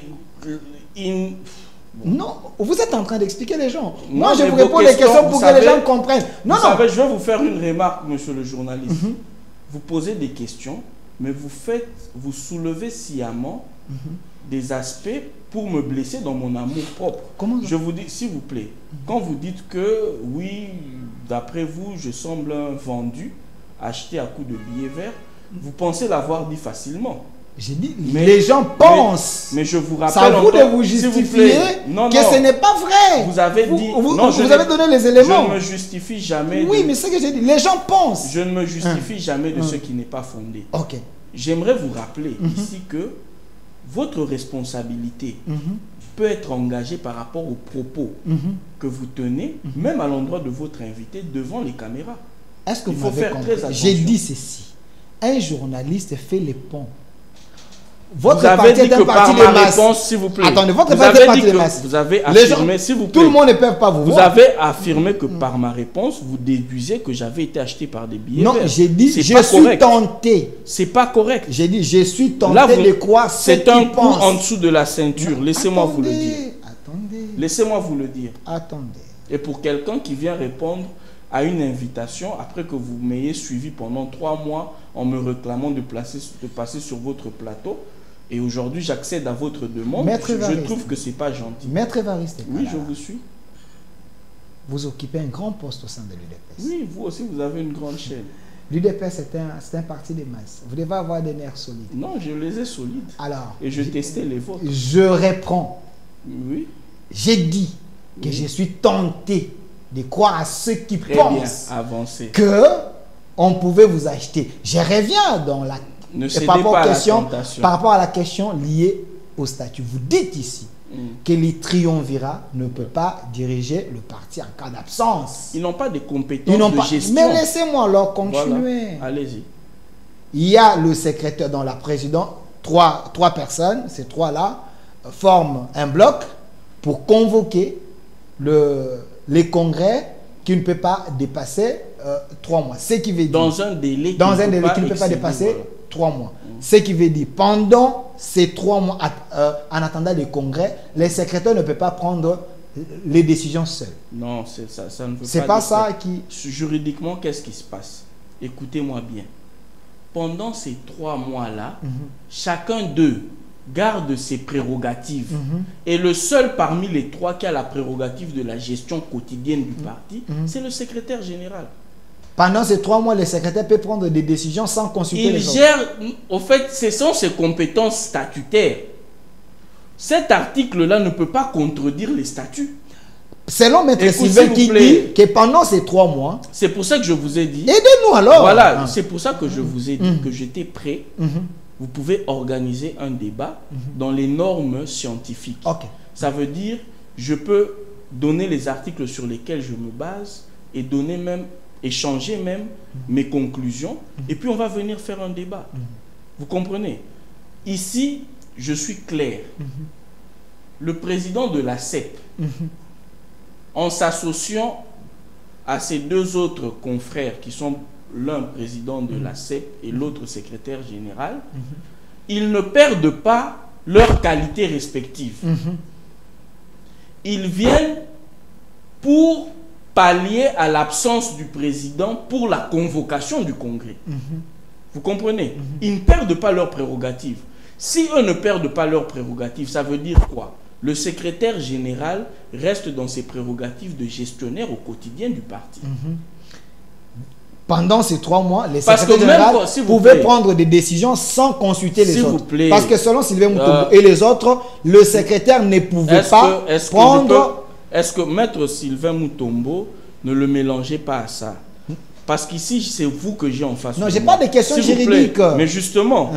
Non, vous êtes en train d'expliquer les gens. Moi, je vous réponds les questions pour que les gens comprennent. Non, vous savez, je vais vous faire une remarque, monsieur le journaliste. Vous posez des questions, mais vous soulevez sciemment des aspects pour me blesser dans mon amour propre. Comment ça? Je vous dis, s'il vous plaît, quand vous dites que, oui, d'après vous, je semble un vendu, acheté à coup de billets verts, vous pensez l'avoir dit facilement. J'ai dit, les gens pensent. Mais je vous rappelle. C'est à vous de vous justifier que ce n'est pas vrai. Vous avez dit. Vous avez donné les éléments. Je ne me justifie jamais. Oui, mais c'est ce que j'ai dit. Les gens pensent. Je ne me justifie jamais de ce qui n'est pas fondé. Ok. J'aimerais vous rappeler ici que votre responsabilité peut être engagée par rapport aux propos que vous tenez, même à l'endroit de votre invité, devant les caméras. Est-ce que il faut faire très attention. J'ai dit ceci. Un journaliste fait les ponts. Votre parti est un parti de masse. S'il vous plaît. Attendez, votre parti est un parti de masse. Vous avez affirmé, s'il vous plaît. Tout le monde ne peut pas vous voir. Vous avez affirmé que par ma réponse, vous déduisez que j'avais été acheté par des billets verts. Non, j'ai dit, je suis tenté. C'est pas correct. J'ai dit, je suis tenté de croire ce qu'ils pensent. C'est un coup en dessous de la ceinture. Laissez-moi vous le dire. Attendez. Laissez-moi vous le dire. Attendez. Et pour quelqu'un qui vient répondre à une invitation, après que vous m'ayez suivi pendant 3 mois en me réclamant de passer sur votre plateau, et aujourd'hui j'accède à votre demande, je trouve que c'est pas gentil. Maître Évariste, oui, je vous suis. Vous occupez un grand poste au sein de l'UDPS. Oui, vous aussi vous avez une grande chaîne. L'UDPS c'est un parti des masses. Vous devez avoir des nerfs solides. Non, je les ai solides. Alors, et je testais les vôtres. Je reprends. Oui. J'ai dit que je suis tenté de croire à ceux qui pensent que on pouvait vous acheter. Je reviens dans la par rapport à la question liée au statut. Vous dites ici que les triumvirats ne peuvent pas diriger le parti en cas d'absence. Ils n'ont pas de compétences de gestion. Mais laissez-moi alors continuer. Voilà. Allez-y. Il y a le secrétaire dans la présidence, trois personnes, ces 3-là forment un bloc pour convoquer les congrès qui ne peut pas dépasser 3 mois. Ce qui veut dire, dans un délai qui ne peut pas dépasser 3 mois. Ce qui veut dire, pendant ces 3 mois, en attendant les congrès, les secrétaires ne peuvent pas prendre les décisions seuls. Non, ça ne veut pas. C'est pas ça qui... Juridiquement, qu'est-ce qui se passe? Écoutez-moi bien. Pendant ces 3 mois-là, chacun d'eux garde ses prérogatives. Et le seul parmi les 3 qui a la prérogative de la gestion quotidienne du parti, c'est le secrétaire général. Pendant ces 3 mois, le secrétaire peut prendre des décisions sans consulter les autres. Il gère, au fait, ce sont ses compétences statutaires. Cet article-là ne peut pas contredire les statuts. Selon Maître Sylvain qui dit que pendant ces 3 mois... C'est pour ça que je vous ai dit... Aidez-nous alors. Voilà, c'est pour ça que je vous ai dit que j'étais prêt. Vous pouvez organiser un débat dans les normes scientifiques. Ça veut dire, je peux donner les articles sur lesquels je me base et donner même... échanger même mes conclusions, et puis on va venir faire un débat. Vous comprenez? Ici, je suis clair. Le président de la CEP, en s'associant à ses 2 autres confrères, qui sont l'un président de la CEP et l'autre secrétaire général, ils ne perdent pas leurs qualités respectives. Ils viennent pour pallier à l'absence du président pour la convocation du congrès. Vous comprenez? Ils ne perdent pas leurs prérogatives. Si eux ne perdent pas leurs prérogatives, ça veut dire quoi? Le secrétaire général reste dans ses prérogatives de gestionnaire au quotidien du parti. pendant ces 3 mois, les Parce que secrétaires généraux pouvaient plaît, prendre des décisions sans consulter les autres. Plaît, parce que selon Sylvain Moutombo et les autres, le secrétaire ne pouvait pas prendre... Est-ce que Maître Sylvain Moutombo ne le mélangez pas à ça? Parce qu'ici, c'est vous que j'ai en face. Non, je n'ai pas de questions juridiques. Mais justement...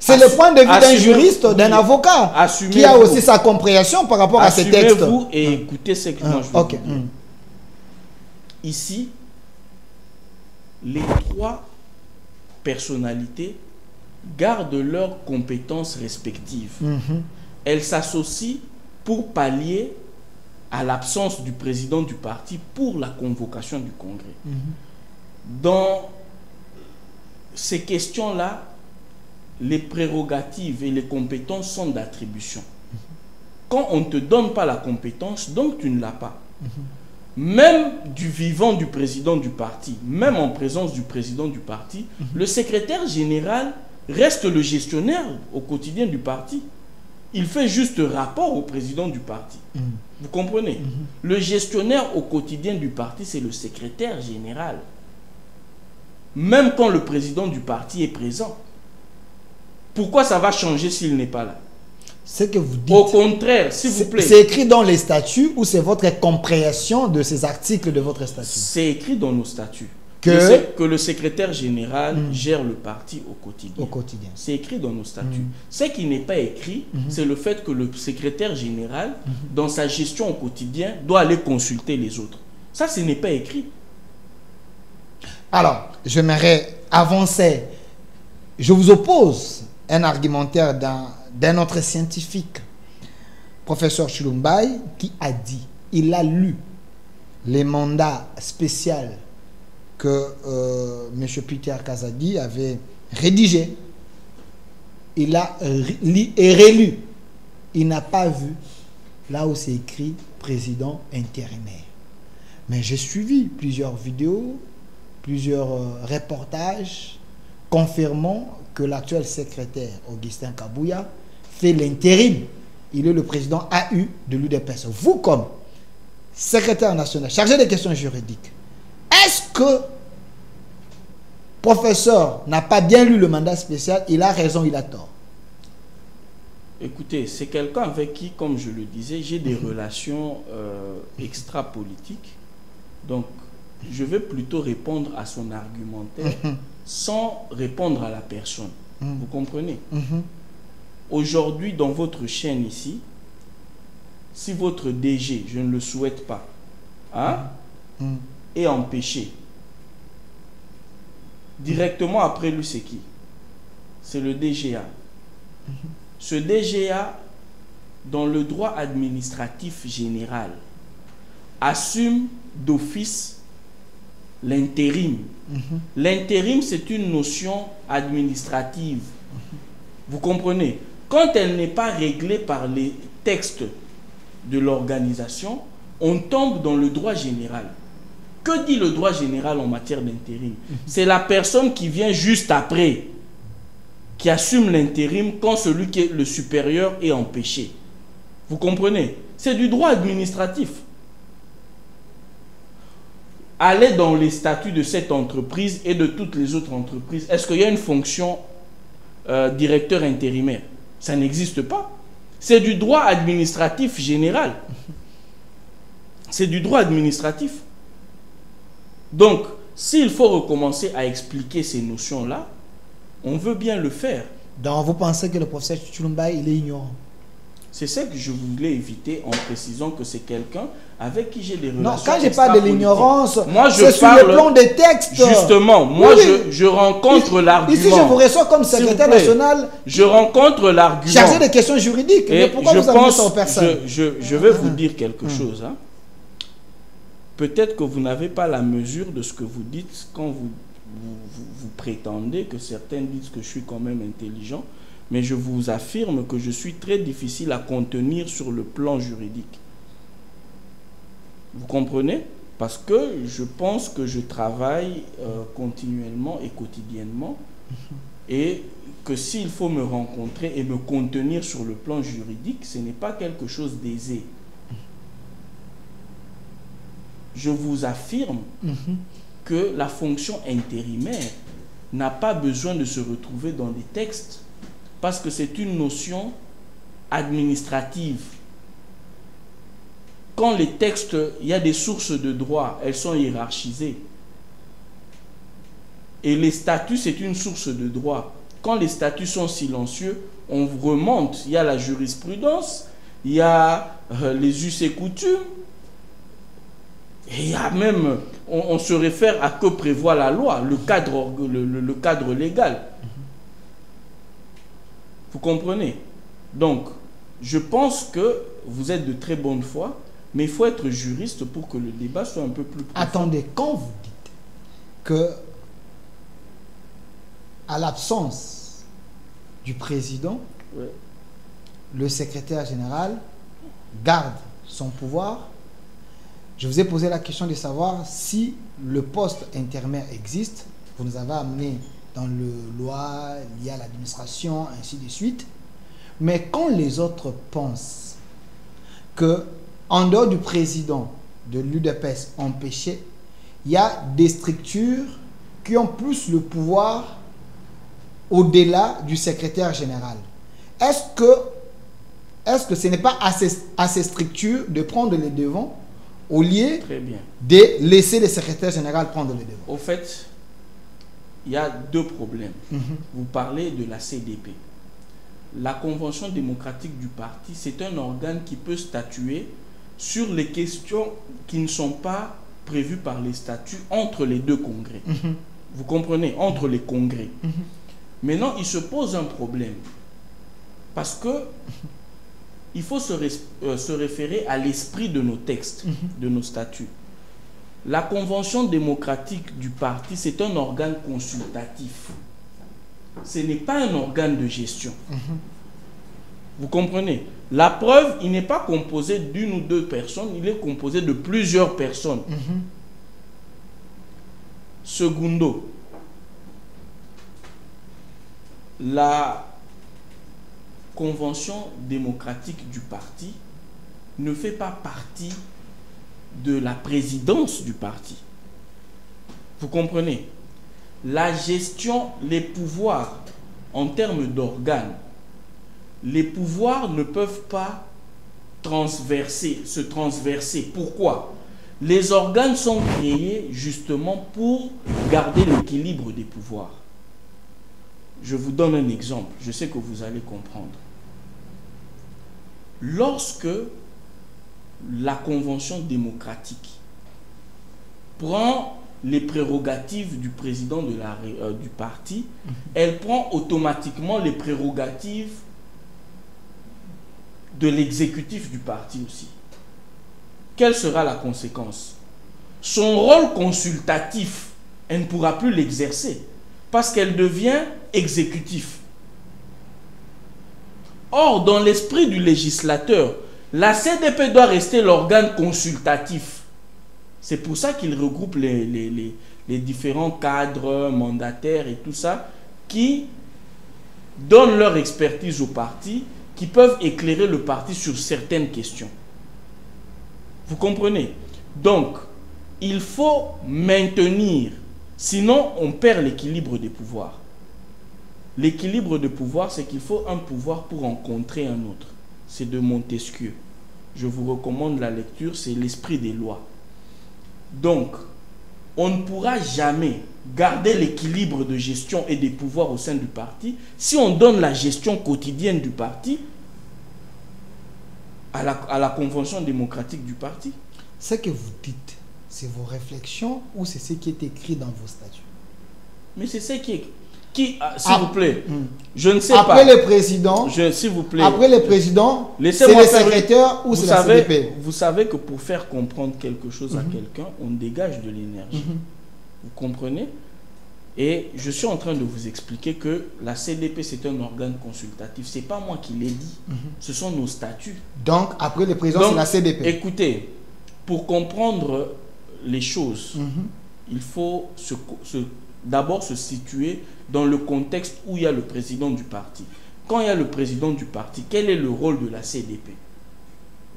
C'est le point de vue d'un juriste, d'un avocat, qui a aussi sa compréhension par rapport à ces textes. Assumez-vous et écoutez ce que moi je veux dire. Ici, les 3 personnalités gardent leurs compétences respectives. Elles s'associent pour pallier à l'absence du président du parti pour la convocation du congrès. Dans ces questions-là, les prérogatives et les compétences sont d'attribution. Quand on ne te donne pas la compétence, donc tu ne l'as pas. Même du vivant du président du parti, même en présence du président du parti, le secrétaire général reste le gestionnaire au quotidien du parti. Il fait juste rapport au président du parti. Vous comprenez? Le gestionnaire au quotidien du parti, c'est le secrétaire général. Même quand le président du parti est présent. Pourquoi ça va changer s'il n'est pas là? Ce que vous dites. Au contraire, s'il vous plaît. C'est écrit dans les statuts ou c'est votre compréhension de ces articles de votre statut? C'est écrit dans nos statuts. Que le secrétaire général gère le parti au quotidien. C'est écrit dans nos statuts. Ce qui n'est pas écrit, c'est le fait que le secrétaire général, dans sa gestion au quotidien, doit aller consulter les autres. Ça, ce n'est pas écrit. Alors, j'aimerais avancer. Je vous oppose un argumentaire d'un autre scientifique, professeur Chilumbaï, qui a dit, il a lu les mandats spéciaux que M. Peter Kazadi avait rédigés. Il a lu et relu. Il n'a pas vu là où c'est écrit président intérimaire. Mais j'ai suivi plusieurs vidéos, plusieurs reportages confirmant que l'actuel secrétaire Augustin Kabouya fait l'intérim. Il est le président AU de l'UDPS. Vous, comme secrétaire national chargé des questions juridiques, est-ce que professeur n'a pas bien lu le mandat spécial? Il a raison, il a tort. Écoutez, c'est quelqu'un avec qui, comme je le disais, j'ai des relations extra-politiques. Donc, je vais plutôt répondre à son argumentaire sans répondre à la personne. Vous comprenez? Aujourd'hui, dans votre chaîne ici, si votre DG, je ne le souhaite pas, est empêché, directement après lui, c'est qui? C'est le DGA. Ce DGA, dans le droit administratif général, assume d'office l'intérim. L'intérim, c'est une notion administrative. Vous comprenez? Quand elle n'est pas réglée par les textes de l'organisation, on tombe dans le droit général. Que dit le droit général en matière d'intérim? C'est la personne qui vient juste après, qui assume l'intérim quand celui qui est le supérieur est empêché. Vous comprenez? C'est du droit administratif. Allez dans les statuts de cette entreprise et de toutes les autres entreprises. Est-ce qu'il y a une fonction directeur intérimaire? Ça n'existe pas. C'est du droit administratif général. C'est du droit administratif. Donc, s'il faut recommencer à expliquer ces notions-là, on veut bien le faire. Donc, vous pensez que le professeur Chilumbaï, il est ignorant? C'est ça que je voulais éviter en précisant que c'est quelqu'un avec qui j'ai des relations. Non, quand je parle de l'ignorance, c'est sur le plan des textes. Justement, moi, je rencontre l'argument. Ici, je vous reçois comme secrétaire national. Je rencontre l'argument. Chargé des questions juridiques. Mais pourquoi vous avez ça aux personnes? Je vais vous dire quelque chose. Peut-être que vous n'avez pas la mesure de ce que vous dites quand vous prétendez que certains disent que je suis quand même intelligent. Mais je vous affirme que je suis très difficile à contenir sur le plan juridique. Vous comprenez? Parce que je pense que je travaille continuellement et quotidiennement et que s'il faut me rencontrer et me contenir sur le plan juridique, ce n'est pas quelque chose d'aisé. Je vous affirme que la fonction intérimaire n'a pas besoin de se retrouver dans des textes parce que c'est une notion administrative. Quand les textes, il y a des sources de droit, elles sont hiérarchisées. Et les statuts, c'est une source de droit. Quand les statuts sont silencieux, on remonte. Il y a la jurisprudence, il y a les us et coutumes, et il y a même, on se réfère à que prévoit la loi, le cadre légal. Vous comprenez? Donc, je pense que vous êtes de très bonne foi, mais il faut être juriste pour que le débat soit un peu plus profond. Attendez, quand vous dites que, à l'absence du président, Ouais. le secrétaire général garde son pouvoir, je vous ai posé la question de savoir si le poste intermédiaire existe. Vous nous avez amené dans le loi lié à l'administration, ainsi de suite. Mais quand les autres pensent que, en dehors du président de l'UDPS empêché, il y a des structures qui ont plus le pouvoir au-delà du secrétaire général. Est-ce que ce n'est pas à ces structures de prendre les devants au lieu Très bien. de laisser le secrétaire général prendre les devants? Au fait, il y a deux problèmes. Vous parlez de la CDP. La Convention démocratique du parti, c'est un organe qui peut statuer sur les questions qui ne sont pas prévues par les statuts entre les deux congrès. Vous comprenez? Entre les congrès. Maintenant, il se pose un problème. Parce que il faut se référer à l'esprit de nos textes, de nos statuts. La Convention démocratique du parti, c'est un organe consultatif. Ce n'est pas un organe de gestion. Vous comprenez? La preuve, il n'est pas composé d'une ou deux personnes, il est composé de plusieurs personnes. Secundo, la Convention démocratique du parti ne fait pas partie de la présidence du parti. Vous comprenez? La gestion, les pouvoirs en termes d'organes, les pouvoirs ne peuvent pas se transverser. Pourquoi? Les organes sont créés justement pour garder l'équilibre des pouvoirs. Je vous donne un exemple, je sais que vous allez comprendre. Lorsque la Convention démocratique prend les prérogatives du président du parti, elle prend automatiquement les prérogatives de l'exécutif du parti aussi. Quelle sera la conséquence? Son rôle consultatif, elle ne pourra plus l'exercer parce qu'elle devient exécutif. Or, dans l'esprit du législateur, la CDP doit rester l'organe consultatif. C'est pour ça qu'il regroupe les différents cadres, mandataires et tout ça, qui donnent leur expertise au parti, qui peuvent éclairer le parti sur certaines questions. Vous comprenez? Donc, il faut maintenir, sinon on perd l'équilibre des pouvoirs. L'équilibre de pouvoir, c'est qu'il faut un pouvoir pour rencontrer un autre. C'est de Montesquieu. Je vous recommande la lecture, c'est l'esprit des lois. Donc, on ne pourra jamais garder l'équilibre de gestion et des pouvoirs au sein du parti si on donne la gestion quotidienne du parti à la Convention démocratique du parti. Ce que vous dites, c'est vos réflexions ou c'est ce qui est écrit dans vos statuts? Mais c'est ce qui est... s'il vous plaît, je ne sais après pas. Le président, s'il vous plaît. Après le président, c'est le secrétaire ou c'est la CDP? Vous savez que pour faire comprendre quelque chose à quelqu'un, on dégage de l'énergie. Vous comprenez? Et je suis en train de vous expliquer que la CDP, c'est un organe consultatif. Ce n'est pas moi qui l'ai dit. Ce sont nos statuts. Donc, après le président, c'est la CDP. Écoutez, pour comprendre les choses, il faut d'abord se situer dans le contexte où il y a le président du parti. Quand il y a le président du parti, quel est le rôle de la CDP?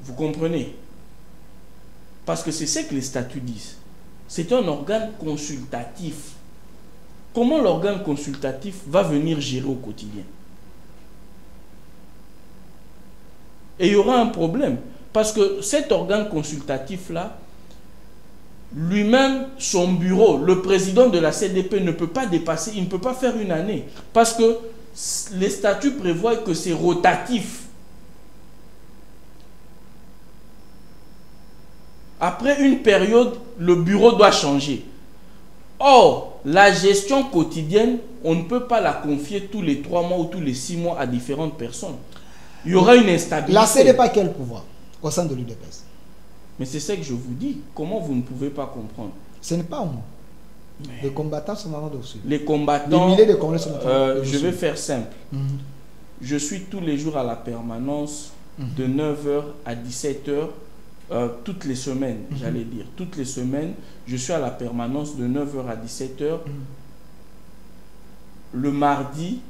Vous comprenez? Parce que c'est ce que les statuts disent. c'est un organe consultatif. Comment l'organe consultatif va venir gérer au quotidien? Et il y aura un problème. Parce que cet organe consultatif-là, lui-même, son bureau, le président de la CDP ne peut pas dépasser, il ne peut pas faire une année. Parce que les statuts prévoient que c'est rotatif. Après une période, le bureau doit changer. Or, la gestion quotidienne, on ne peut pas la confier tous les 3 mois ou tous les 6 mois à différentes personnes. Il y aura une instabilité. La CDP a quel pouvoir au sein de l'UDPS? Mais c'est ce que je vous dis. Comment vous ne pouvez pas comprendre? Ce n'est pas moi. Les combattants sont dans le dossier. Les combattants, les milliers de Congolais sont dans le dossier. je vais faire simple. Je suis tous les jours à la permanence de 9h à 17h. Toutes les semaines, j'allais dire. Toutes les semaines, je suis à la permanence de 9h à 17h. Le mardi,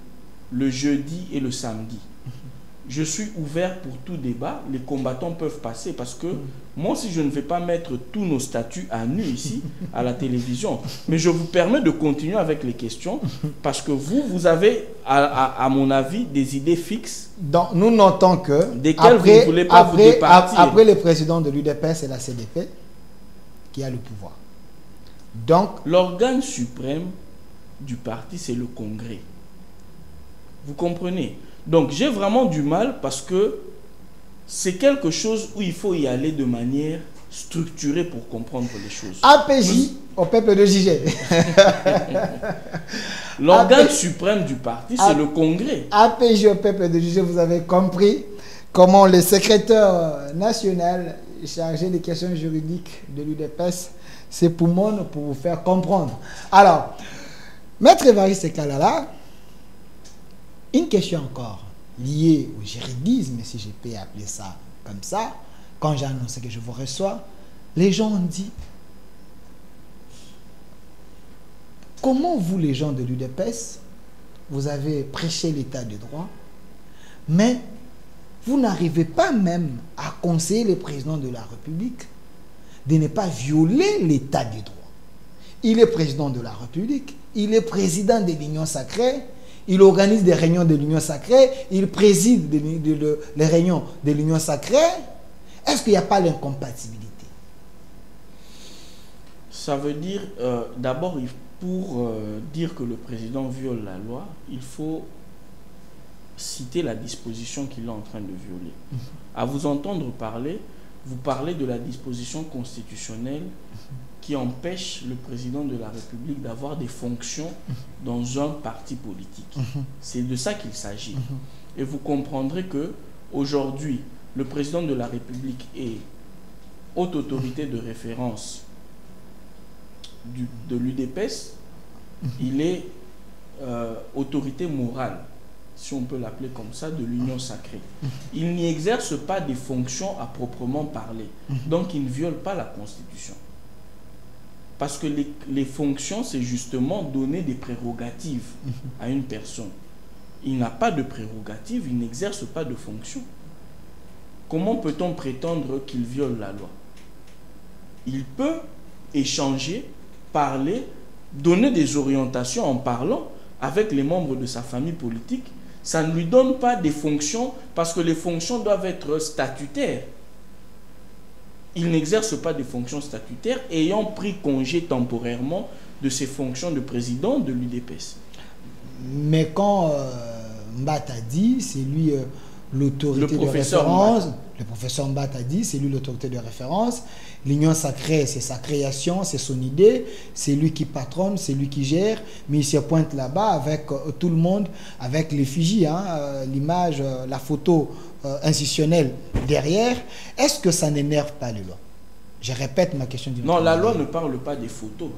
le jeudi et le samedi. Je suis ouvert pour tout débat. Les combattants peuvent passer parce que moi aussi, je ne vais pas mettre tous nos statuts à nu ici, à la télévision. Mais je vous permets de continuer avec les questions parce que vous avez, à mon avis, des idées fixes. Donc, nous notons que desquelles vous ne voulez pas vous départir. Après le président de l'UDPS et la CDP, qui a le pouvoir. Donc, l'organe suprême du parti, c'est le Congrès. Vous comprenez? Donc, j'ai vraiment du mal parce que c'est quelque chose où il faut y aller de manière structurée pour comprendre les choses. APJ au peuple de JG. L'organe suprême du parti, c'est le Congrès. APJ au peuple de JG, vous avez compris comment le secrétaire national chargé des questions juridiques de l'UDPS s'époumonne pour vous faire comprendre. Alors, Maître Évariste Kalala, une question encore liée au juridisme, si je peux appeler ça comme ça. Quand j'ai annoncé que je vous reçois, les gens ont dit: comment vous, les gens de l'UDPS, vous avez prêché l'état de droit, mais vous n'arrivez pas même à conseiller le président de la République de ne pas violer l'état du droit. Il est président de la République, il est président de l'Union sacrée, il organise des réunions de l'Union sacrée, il préside les réunions de l'Union sacrée. Est-ce qu'il n'y a pas l'incompatibilité? Ça veut dire, d'abord, pour dire que le président viole la loi, il faut citer la disposition qu'il est en train de violer. À vous entendre parler, vous parlez de la disposition constitutionnelle qui empêche le président de la République d'avoir des fonctions dans un parti politique. C'est de ça qu'il s'agit. Et vous comprendrez que aujourd'hui, le président de la République est haute autorité de référence de l'UDPS. Il est autorité morale, si on peut l'appeler comme ça, de l'Union sacrée. Il n'y exerce pas des fonctions à proprement parler. Donc, il ne viole pas la Constitution. Parce que les fonctions, c'est justement donner des prérogatives à une personne. Il n'a pas de prérogatives, il n'exerce pas de fonction. Comment peut-on prétendre qu'il viole la loi? Il peut échanger, parler, donner des orientations en parlant avec les membres de sa famille politique. Ça ne lui donne pas des fonctions parce que les fonctions doivent être statutaires. Il n'exerce pas de fonctions statutaires ayant pris congé temporairement de ses fonctions de président de l'UDPS. Mais quand Mbata dit, c'est lui l'autorité de référence. Le professeur Mbata dit, c'est lui l'autorité de référence. L'Union sacrée, c'est sa création, c'est son idée. C'est lui qui patronne, c'est lui qui gère. Mais il se pointe là-bas avec tout le monde, avec l'effigie, l'image, la photo institutionnelle derrière. Est-ce que ça n'énerve pas les lois? Je répète ma question. Non, la loi ne parle pas des photos.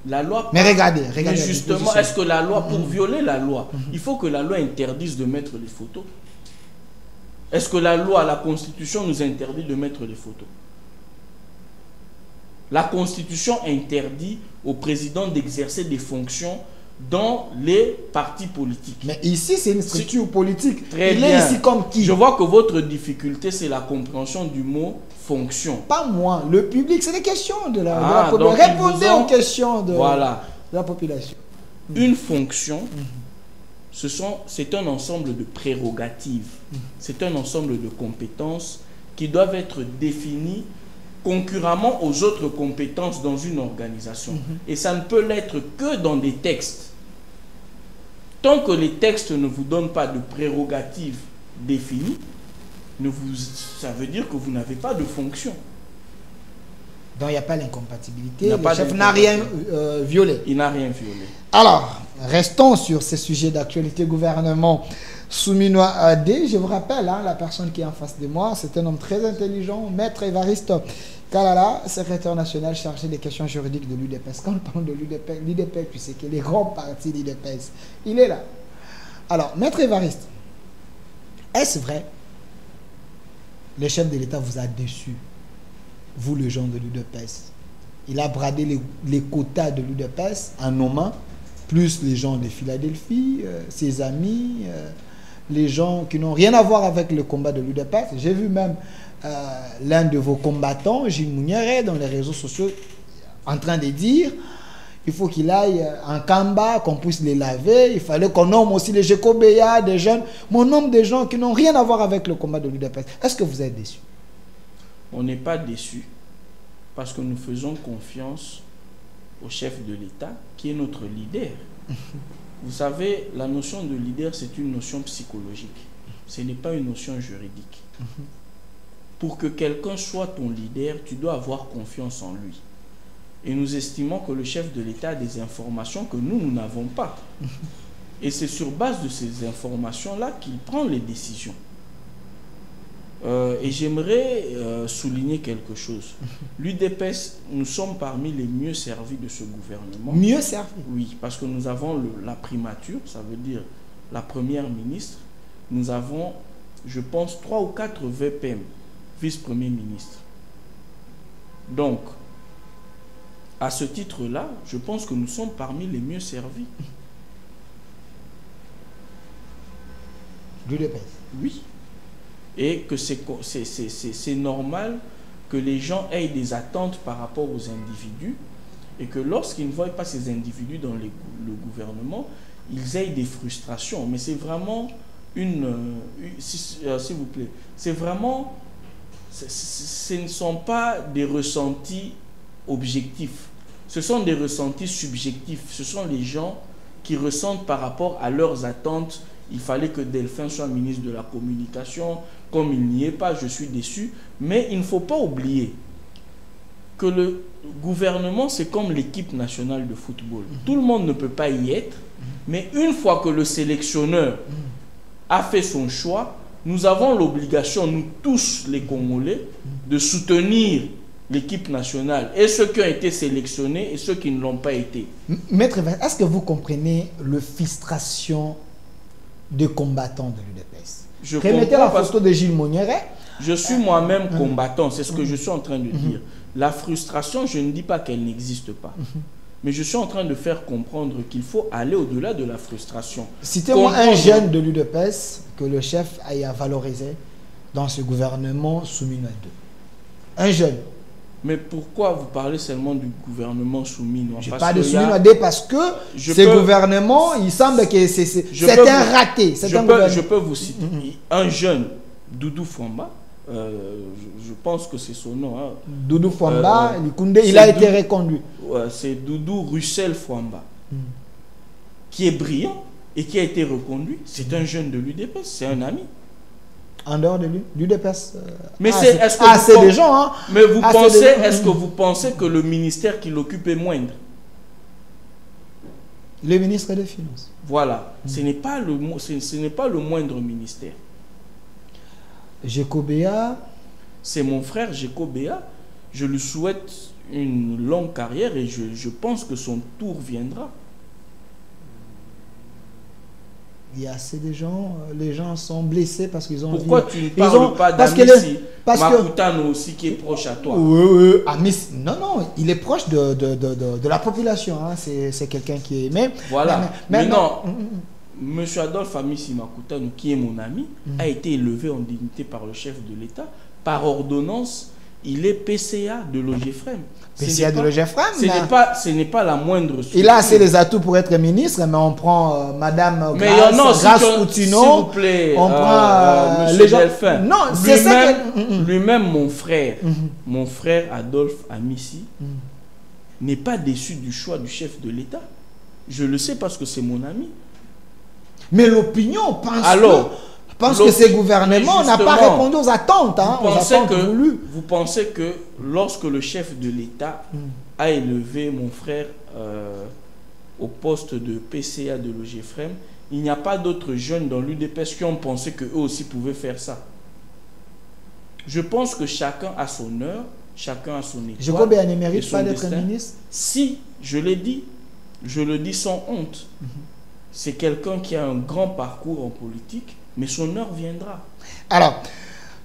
La loi mais regardez mais justement, est-ce que la loi, pour violer la loi, il faut que la loi interdise de mettre les photos? Est-ce que la loi, la Constitution nous interdit de mettre les photos? La Constitution interdit au président d'exercer des fonctions dans les partis politiques. Mais ici, c'est une structure politique. Très Il bien. est ici comme qui? Je vois que votre difficulté, c'est la compréhension du mot fonction. Pas moi, le public, c'est des questions de la, Ah, population. donc ils Répondez vous ont- aux questions de Voilà. la population. Une fonction, c'est un ensemble de prérogatives. C'est un ensemble de compétences qui doivent être définies concurremment aux autres compétences dans une organisation. Et ça ne peut l'être que dans des textes. Tant que les textes ne vous donnent pas de prérogatives définies, ça veut dire que vous n'avez pas de fonction. Donc il n'y a pas l'incompatibilité. Il n'y a Le pas chef n'a rien violé. Il n'a rien violé. Alors, restons sur ces sujets d'actualité gouvernement Souminois AD. Je vous rappelle, hein, la personne qui est en face de moi, c'est un homme très intelligent, Maître Évariste Kalala, secrétaire national chargé des questions juridiques de l'UDPS. Quand on parle de l'UDPS, tu sais que les grands partis de l'UDPS, il est là. Alors, Maître Évariste, est-ce vrai? Le chef de l'État vous a déçu, vous, les gens de l'UDPS. Il a bradé les quotas de l'UDPS en nommant plus les gens de Philadelphie, ses amis, les gens qui n'ont rien à voir avec le combat de l'UDPS. J'ai vu même l'un de vos combattants, Gilles Mouniere, dans les réseaux sociaux, en train de dire il faut qu'il aille en Kamba, qu'on puisse les laver. Il fallait qu'on nomme aussi les Jekobéa, des jeunes. Mon nombre de gens qui n'ont rien à voir avec le combat de l'UDPS. Est-ce que vous êtes déçus? On n'est pas déçus parce que nous faisons confiance au chef de l'État qui est notre leader. Vous savez, la notion de leader, c'est une notion psychologique. Ce n'est pas une notion juridique. Pour que quelqu'un soit ton leader, tu dois avoir confiance en lui. Et nous estimons que le chef de l'État a des informations que nous n'avons pas. Et c'est sur base de ces informations-là qu'il prend les décisions. Et j'aimerais souligner quelque chose. L'UDPS, nous sommes parmi les mieux servis de ce gouvernement. Mieux servis? Oui, parce que nous avons la primature, ça veut dire la première ministre. Nous avons, je pense, 3 ou 4 VPM, vice-premier ministre. Donc, à ce titre-là, je pense que nous sommes parmi les mieux servis. L'UDPS? Oui. Et que c'est normal que les gens aient des attentes par rapport aux individus et que lorsqu'ils ne voient pas ces individus dans le gouvernement, ils aient des frustrations. Mais c'est vraiment s'il vous plaît, c'est vraiment, ce ne sont pas des ressentis objectifs, ce sont des ressentis subjectifs. Ce sont les gens qui ressentent par rapport à leurs attentes. Il fallait que Delphin soit ministre de la Communication. Comme il n'y est pas, je suis déçu. Mais il ne faut pas oublier que le gouvernement, c'est comme l'équipe nationale de football. Tout le monde ne peut pas y être. Mais une fois que le sélectionneur a fait son choix, nous avons l'obligation, nous tous les Congolais, de soutenir l'équipe nationale, et ceux qui ont été sélectionnés et ceux qui ne l'ont pas été. Maître, est-ce que vous comprenez le frustration des combattants de l'UDPS? Remettez la photo de Gilles Mouniere. Je suis moi-même combattant, c'est ce que je suis en train de dire. La frustration, je ne dis pas qu'elle n'existe pas. Mais je suis en train de faire comprendre qu'il faut aller au-delà de la frustration. Citez-moi un jeune de l'UDPS que le chef ait à valoriser dans ce gouvernement Souminois 2. Un jeune. Mais pourquoi vous parlez seulement du gouvernement Souminois? Je parle de Souminois 2 parce que ce gouvernement, il semble que c'est un raté. Je peux vous citer un jeune, Doudou Fwamba. Je pense que c'est son nom. Hein. Doudou Fwamba, il a été reconduit. C'est Doudou Russell Fwamba, qui est brillant et qui a été reconduit. C'est un jeune de l'UDPS, c'est un ami. En dehors de l'UDPS. Mais c'est des gens. Hein? Mais vous pensez, est-ce que vous pensez que le ministère qu'il occupe est moindre? Le ministre des Finances. Voilà. Ce n'est pas le moindre ministère. Jekobéa. C'est mon frère Jekobéa. Je lui souhaite une longue carrière et je pense que son tour viendra. Il y a assez de gens, les gens sont blessés parce qu'ils ont... Pourquoi tu ne parles pas d'Amissi Makutano aussi qui est proche à toi? Oui, Amissi, non, il est proche de la population. Hein. C'est quelqu'un qui est aimé. Voilà. Mais non, Monsieur Adolphe Amissi Makutano, qui est mon ami, a été élevé en dignité par le chef de l'État. Par ordonnance, il est PCA de l'OGFREM. PCA de l'OGFREM. Ce n'est pas la moindre structure. Il a assez les atouts pour être ministre, mais on prend Madame Grace Coutinho, s'il vous plaît, on prend Monsieur Delphin. Non, c'est ça que... Lui-même, mon frère Adolphe Amissi, n'est pas déçu du choix du chef de l'État. Je le sais parce que c'est mon ami. Mais l'opinion pense que ces gouvernements n'ont pas répondu aux attentes. Hein, vous pensez que lorsque le chef de l'État a élevé mon frère au poste de PCA de l'OGFREM, il n'y a pas d'autres jeunes dans l'UDPS qui ont pensé qu'eux aussi pouvaient faire ça. Je pense que chacun a son heure, chacun a son étoile. Jacob ne mérite pas d'être ministre. Si, je l'ai dit, je le dis sans honte. C'est quelqu'un qui a un grand parcours en politique, mais son heure viendra. Alors,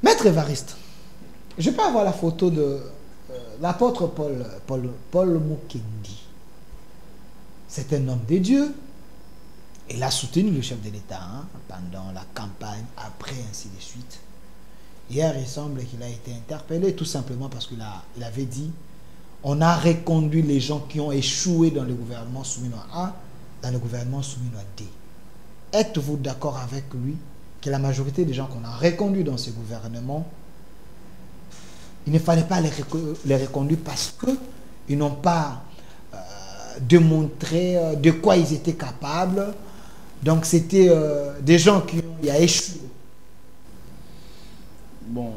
Maître Évariste, je peux avoir la photo de l'apôtre Paul Mukendi. C'est un homme de Dieu. Il a soutenu le chef de l'État pendant la campagne, après, ainsi de suite. Hier, il semble qu'il a été interpellé tout simplement parce qu'il avait dit on a reconduit les gens qui ont échoué dans le gouvernement Souminois A dans le gouvernement Souminois D. Êtes-vous d'accord avec lui que la majorité des gens qu'on a reconduits dans ce gouvernement, il ne fallait pas les reconduire parce qu'ils n'ont pas démontré de quoi ils étaient capables. Donc c'était des gens qui ont échoué. Bon,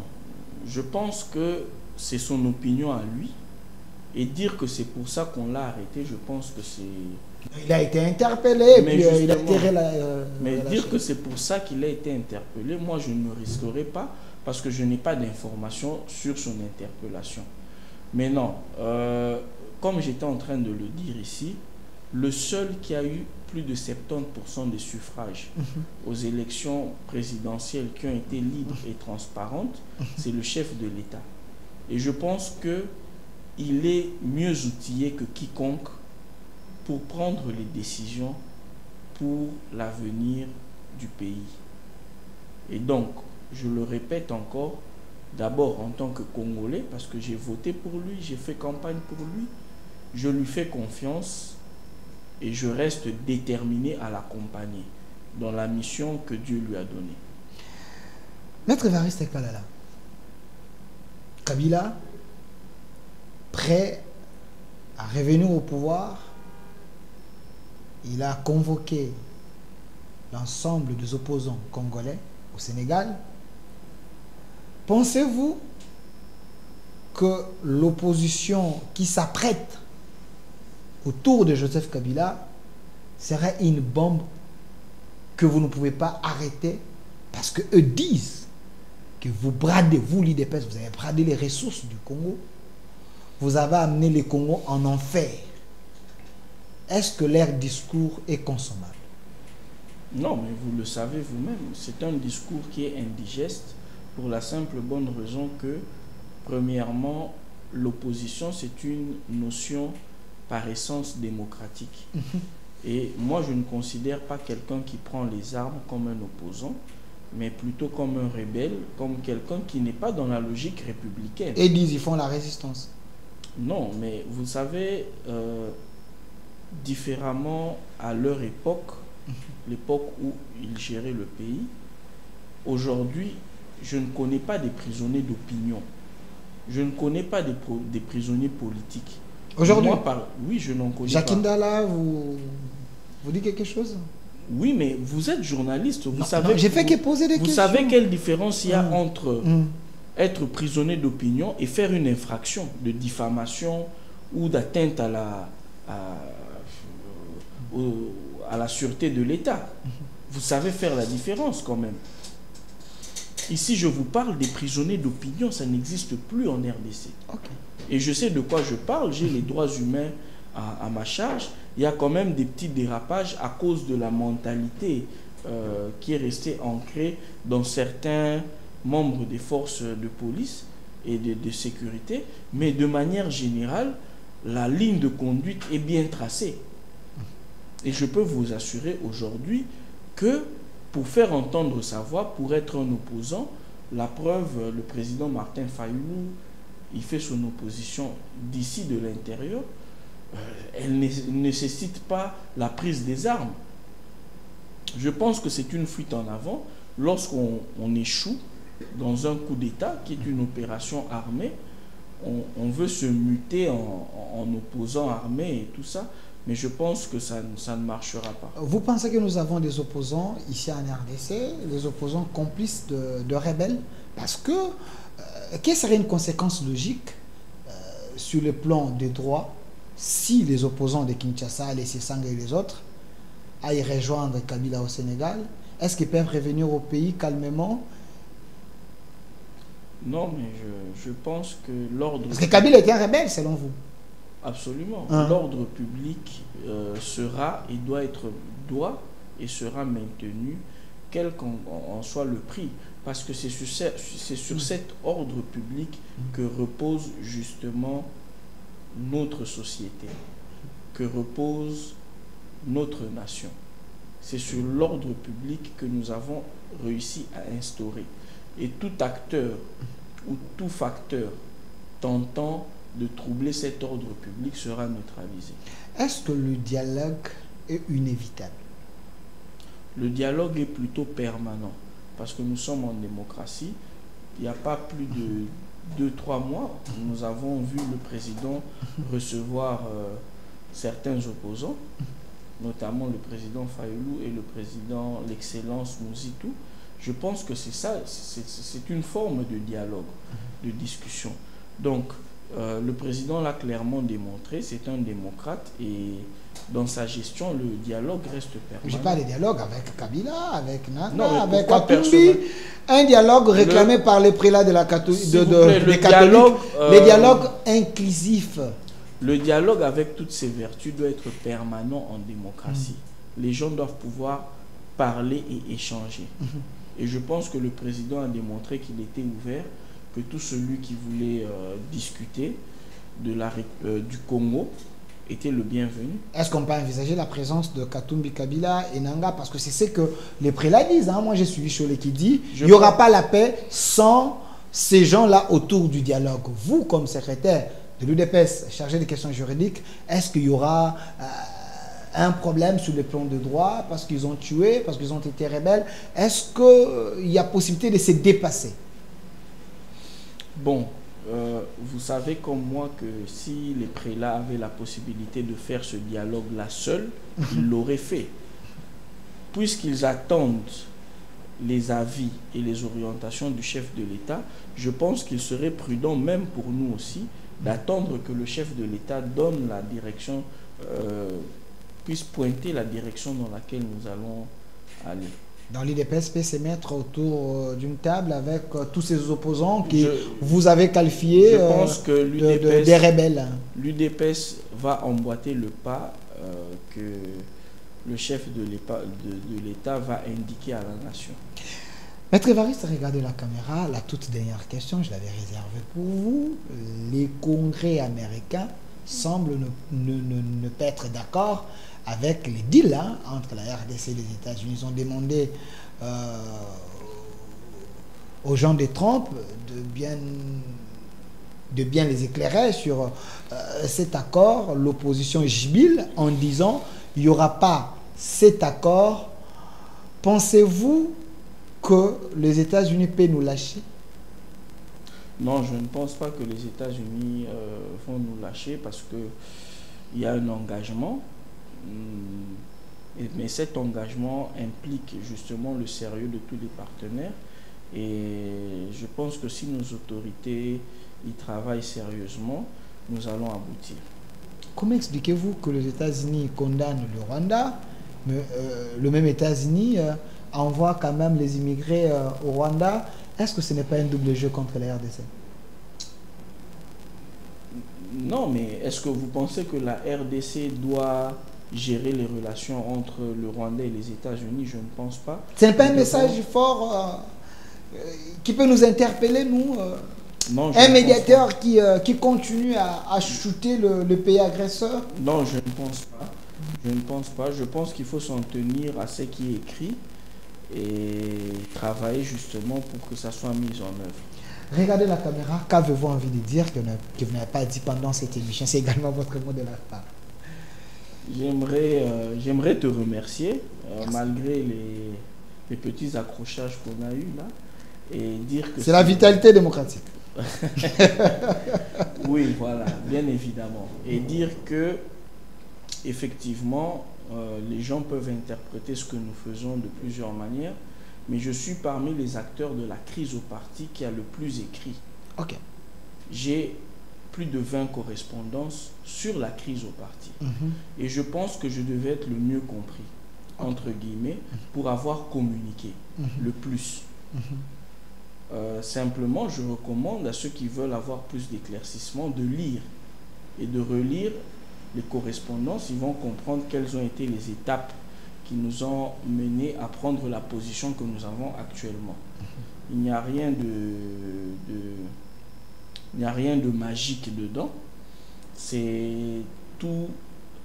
je pense que c'est son opinion à lui. Et dire que c'est pour ça qu'on l'a arrêté, je pense que c'est... Il a été interpellé, mais puis il a tiré la... mais dire que c'est pour ça qu'il a été interpellé, moi je ne me risquerai pas, parce que je n'ai pas d'informations sur son interpellation. Mais non, comme j'étais en train de le dire ici, le seul qui a eu plus de 70% des suffrages aux élections présidentielles qui ont été libres et transparentes, c'est le chef de l'État. Et je pense qu'il est mieux outillé que quiconque pour prendre les décisions pour l'avenir du pays. Et donc, je le répète encore, d'abord en tant que Congolais, parce que j'ai voté pour lui, j'ai fait campagne pour lui, je lui fais confiance et je reste déterminé à l'accompagner dans la mission que Dieu lui a donnée. Maître Évariste Kalala, Kabila, prêt à revenir au pouvoir, il a convoqué l'ensemble des opposants congolais au Sénégal. Pensez-vous que l'opposition qui s'apprête autour de Joseph Kabila serait une bombe que vous ne pouvez pas arrêter parce qu'eux disent que vous bradez, vous l'UDPS, vous avez bradé les ressources du Congo, vous avez amené le Congo en enfer. Est-ce que leur discours est consommable? Non, mais vous le savez vous-même, c'est un discours qui est indigeste pour la simple bonne raison que, premièrement, l'opposition, c'est une notion par essence démocratique. Et moi, je ne considère pas quelqu'un qui prend les armes comme un opposant, mais plutôt comme un rebelle, comme quelqu'un qui n'est pas dans la logique républicaine. Et disent qu'ils font la résistance. Non, mais vous savez, différemment à leur époque, l'époque où ils géraient le pays, aujourd'hui, je ne connais pas des prisonniers d'opinion. Je ne connais pas des prisonniers politiques. Aujourd'hui? Oui, je n'en connais Jacques pas. Ndala, vous dites quelque chose? Oui, mais vous êtes journaliste. Vous savez. J'ai fait que poser des questions. Vous savez quelle différence il y a entre être prisonnier d'opinion et faire une infraction de diffamation ou d'atteinte à la sûreté de l'État. Vous savez faire la différence quand même. Ici, je vous parle des prisonniers d'opinion, ça n'existe plus en RDC. Okay. Et je sais de quoi je parle, j'ai les droits humains à ma charge. Il y a quand même des petits dérapages à cause de la mentalité qui est resté ancré dans certains membres des forces de police et de sécurité, mais de manière générale, la ligne de conduite est bien tracée. Et je peux vous assurer aujourd'hui que pour faire entendre sa voix, pour être un opposant, la preuve, le président Martin Fayulu, il fait son opposition d'ici de l'intérieur, elle ne nécessite pas la prise des armes. Je pense que c'est une fuite en avant lorsqu'on échoue dans un coup d'État qui est une opération armée. On veut se muter en opposant armé et tout ça, mais je pense que ça ne marchera pas. Vous pensez que nous avons des opposants ici en RDC, des opposants complices de rebelles? Parce que, quelle serait une conséquence logique sur le plan des droits si les opposants de Kinshasa, les Sessang et les autres, aillent rejoindre Kabila au Sénégal? Est-ce qu'ils peuvent revenir au pays calmement? Non, mais je pense que l'ordre... Parce que Kabila était un rebelle, selon vous. Absolument. Hein? L'ordre public sera et sera maintenu, quel qu'en soit le prix. Parce que c'est sur cet ordre public que repose justement notre société, que repose notre nation. C'est sur l'ordre public que nous avons réussi à instaurer. Et tout acteur ou tout facteur tentant de troubler cet ordre public sera neutralisé. Est-ce que le dialogue est inévitable? Le dialogue est plutôt permanent, parce que nous sommes en démocratie. Il n'y a pas plus de 2-3 mois, nous avons vu le président recevoir certains opposants, notamment le président Fayulu et le président, l'excellence Mouzitou. Je pense que c'est ça, c'est une forme de dialogue, de discussion. Donc, le président l'a clairement démontré, c'est un démocrate et dans sa gestion, le dialogue reste permanent. Je parle de dialogue avec Kabila, avec Nanga, non, avec Katumbi. Un dialogue réclamé par les prélats de la des catholiques. Les dialogues inclusifs. Le dialogue avec toutes ses vertus doit être permanent en démocratie. Les gens doivent pouvoir parler et échanger. Et je pense que le président a démontré qu'il était ouvert, que tout celui qui voulait discuter du Congo était le bienvenu. Est-ce qu'on peut envisager la présence de Katumbi, Kabila et Nanga? Parce que c'est ce que les prélats disent. Hein. Moi, j'ai suivi Cholet qui dit il n'y aura pas la paix sans ces gens-là autour du dialogue. Vous, comme secrétaire de l'UDPS chargé des questions juridiques, est-ce qu'il y aura un problème sur le plan de droit parce qu'ils ont tué, parce qu'ils ont été rebelles? Est-ce qu'il y a possibilité de se dépasser? Bon, vous savez comme moi que si les prélats avaient la possibilité de faire ce dialogue-là seuls, ils l'auraient fait. Puisqu'ils attendent les avis et les orientations du chef de l'État, je pense qu'il serait prudent, même pour nous aussi, d'attendre que le chef de l'État donne la direction, puisse pointer la direction dans laquelle nous allons aller. Dans l'UDPS peut se mettre autour d'une table avec tous ces opposants que vous avez qualifiés je pense que des rebelles. L'UDPS va emboîter le pas que le chef de l'État va indiquer à la nation. Maître Évariste, regardez la caméra. La toute dernière question, je l'avais réservée pour vous. Les congrès américains semblent ne pas être d'accord avec les deals hein, entre la RDC et les États-Unis. Ils ont demandé aux gens de Trump de bien les éclairer sur cet accord. L'opposition jubile en disant il n'y aura pas cet accord. Pensez-vous que les États-Unis peuvent nous lâcher? Non, je ne pense pas que les États-Unis vont nous lâcher parce qu'il y a un engagement. Mais cet engagement implique justement le sérieux de tous les partenaires et je pense que si nos autorités y travaillent sérieusement, nous allons aboutir. Comment expliquez-vous que les États-Unis condamnent le Rwanda, mais le même États-Unis envoie quand même les immigrés au Rwanda? Est-ce que ce n'est pas un double jeu contre la RDC? Non, mais est-ce que vous pensez que la RDC doit gérer les relations entre le Rwandais et les États-Unis, je ne pense pas. Ce n'est pas un message fort qui peut nous interpeller, nous non, un médiateur qui continue à shooter le pays agresseur? Non, je ne pense pas. Je ne pense pas. Je pense qu'il faut s'en tenir à ce qui est écrit et travailler justement pour que ça soit mis en œuvre. Regardez la caméra. Qu'avez-vous envie de dire que vous n'avez pas dit pendant cette émission? C'est également votre mot de la fin. J'aimerais te remercier malgré les petits accrochages qu'on a eus là et dire que c'est la vitalité démocratique. Oui, voilà, bien évidemment. Et dire que effectivement, les gens peuvent interpréter ce que nous faisons de plusieurs manières, mais je suis parmi les acteurs de la crise au parti qui a le plus écrit. Ok. J'ai plus de 20 correspondances sur la crise au parti. Et je pense que je devais être le mieux compris, entre guillemets, pour avoir communiqué le plus. Simplement, je recommande à ceux qui veulent avoir plus d'éclaircissement de lire et de relire les correspondances. Ils vont comprendre quelles ont été les étapes qui nous ont menés à prendre la position que nous avons actuellement. Il n'y a rien de magique dedans. C'est tout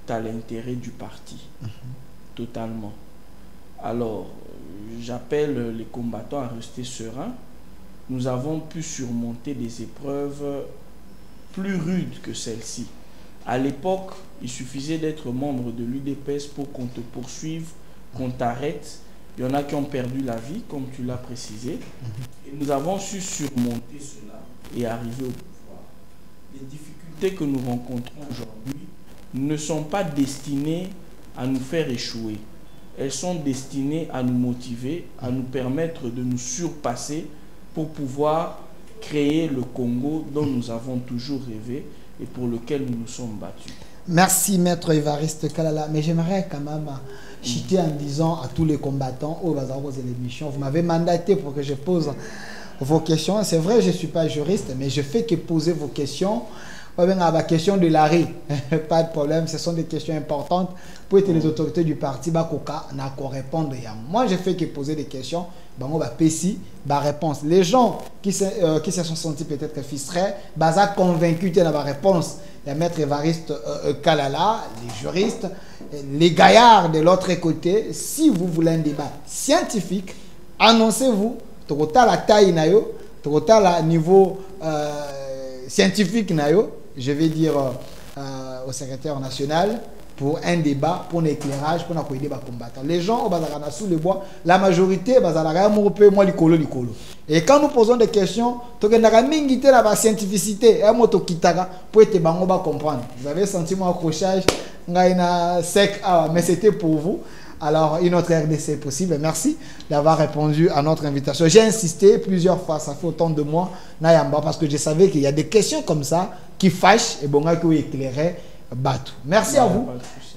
à l'intérêt du parti, totalement. Alors, j'appelle les combattants à rester sereins. Nous avons pu surmonter des épreuves plus rudes que celle-ci. À l'époque, il suffisait d'être membre de l'UDPS pour qu'on te poursuive, qu'on t'arrête. Il y en a qui ont perdu la vie, comme tu l'as précisé. Et nous avons su surmonter cela et arriver au pouvoir. Les difficultés que nous rencontrons aujourd'hui ne sont pas destinées à nous faire échouer. Elles sont destinées à nous motiver, à nous permettre de nous surpasser pour pouvoir créer le Congo dont nous avons toujours rêvé et pour lequel nous nous sommes battus. Merci, Maître Évariste Kalala. Mais j'aimerais quand même chuter en disant à tous les combattants, oh, l'émission, vous m'avez mandaté pour que je pose vos questions. C'est vrai, je ne suis pas juriste, mais je fais que poser vos questions. La question de l'arrêt, pas de problème, ce sont des questions importantes pour que les autorités du parti répondre. Moi, je fais que poser des questions, réponse. Les gens qui se sont sentis peut-être frustrés, convaincus de la réponse. Il y a Maître Évariste Kalala, les juristes, les gaillards de l'autre côté. Si vous voulez un débat scientifique, annoncez-vous, la taille, la niveau scientifique, je vais dire au secrétaire national pour un débat, pour un éclairage, pour un débat combattant. Les gens au sous le bois, la majorité et quand nous posons des questions, nous avons la scientificité pour être comprendre. Vous avez senti mon accrochage, sec, mais c'était pour vous. Alors, une autre RDC est possible. Merci d'avoir répondu à notre invitation. J'ai insisté plusieurs fois, ça fait autant de mois, parce que je savais qu'il y a des questions comme ça qui fâchent et bon, qui éclairaient Batou. Merci à vous.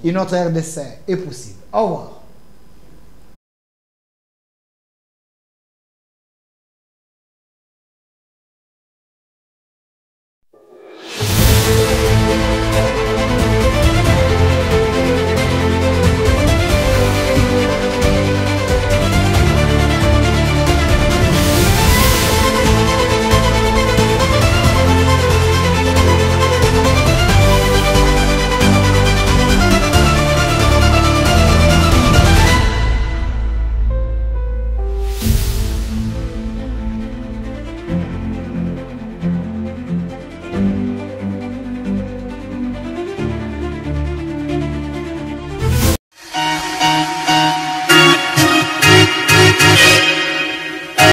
Une autre RDC est possible. Au revoir.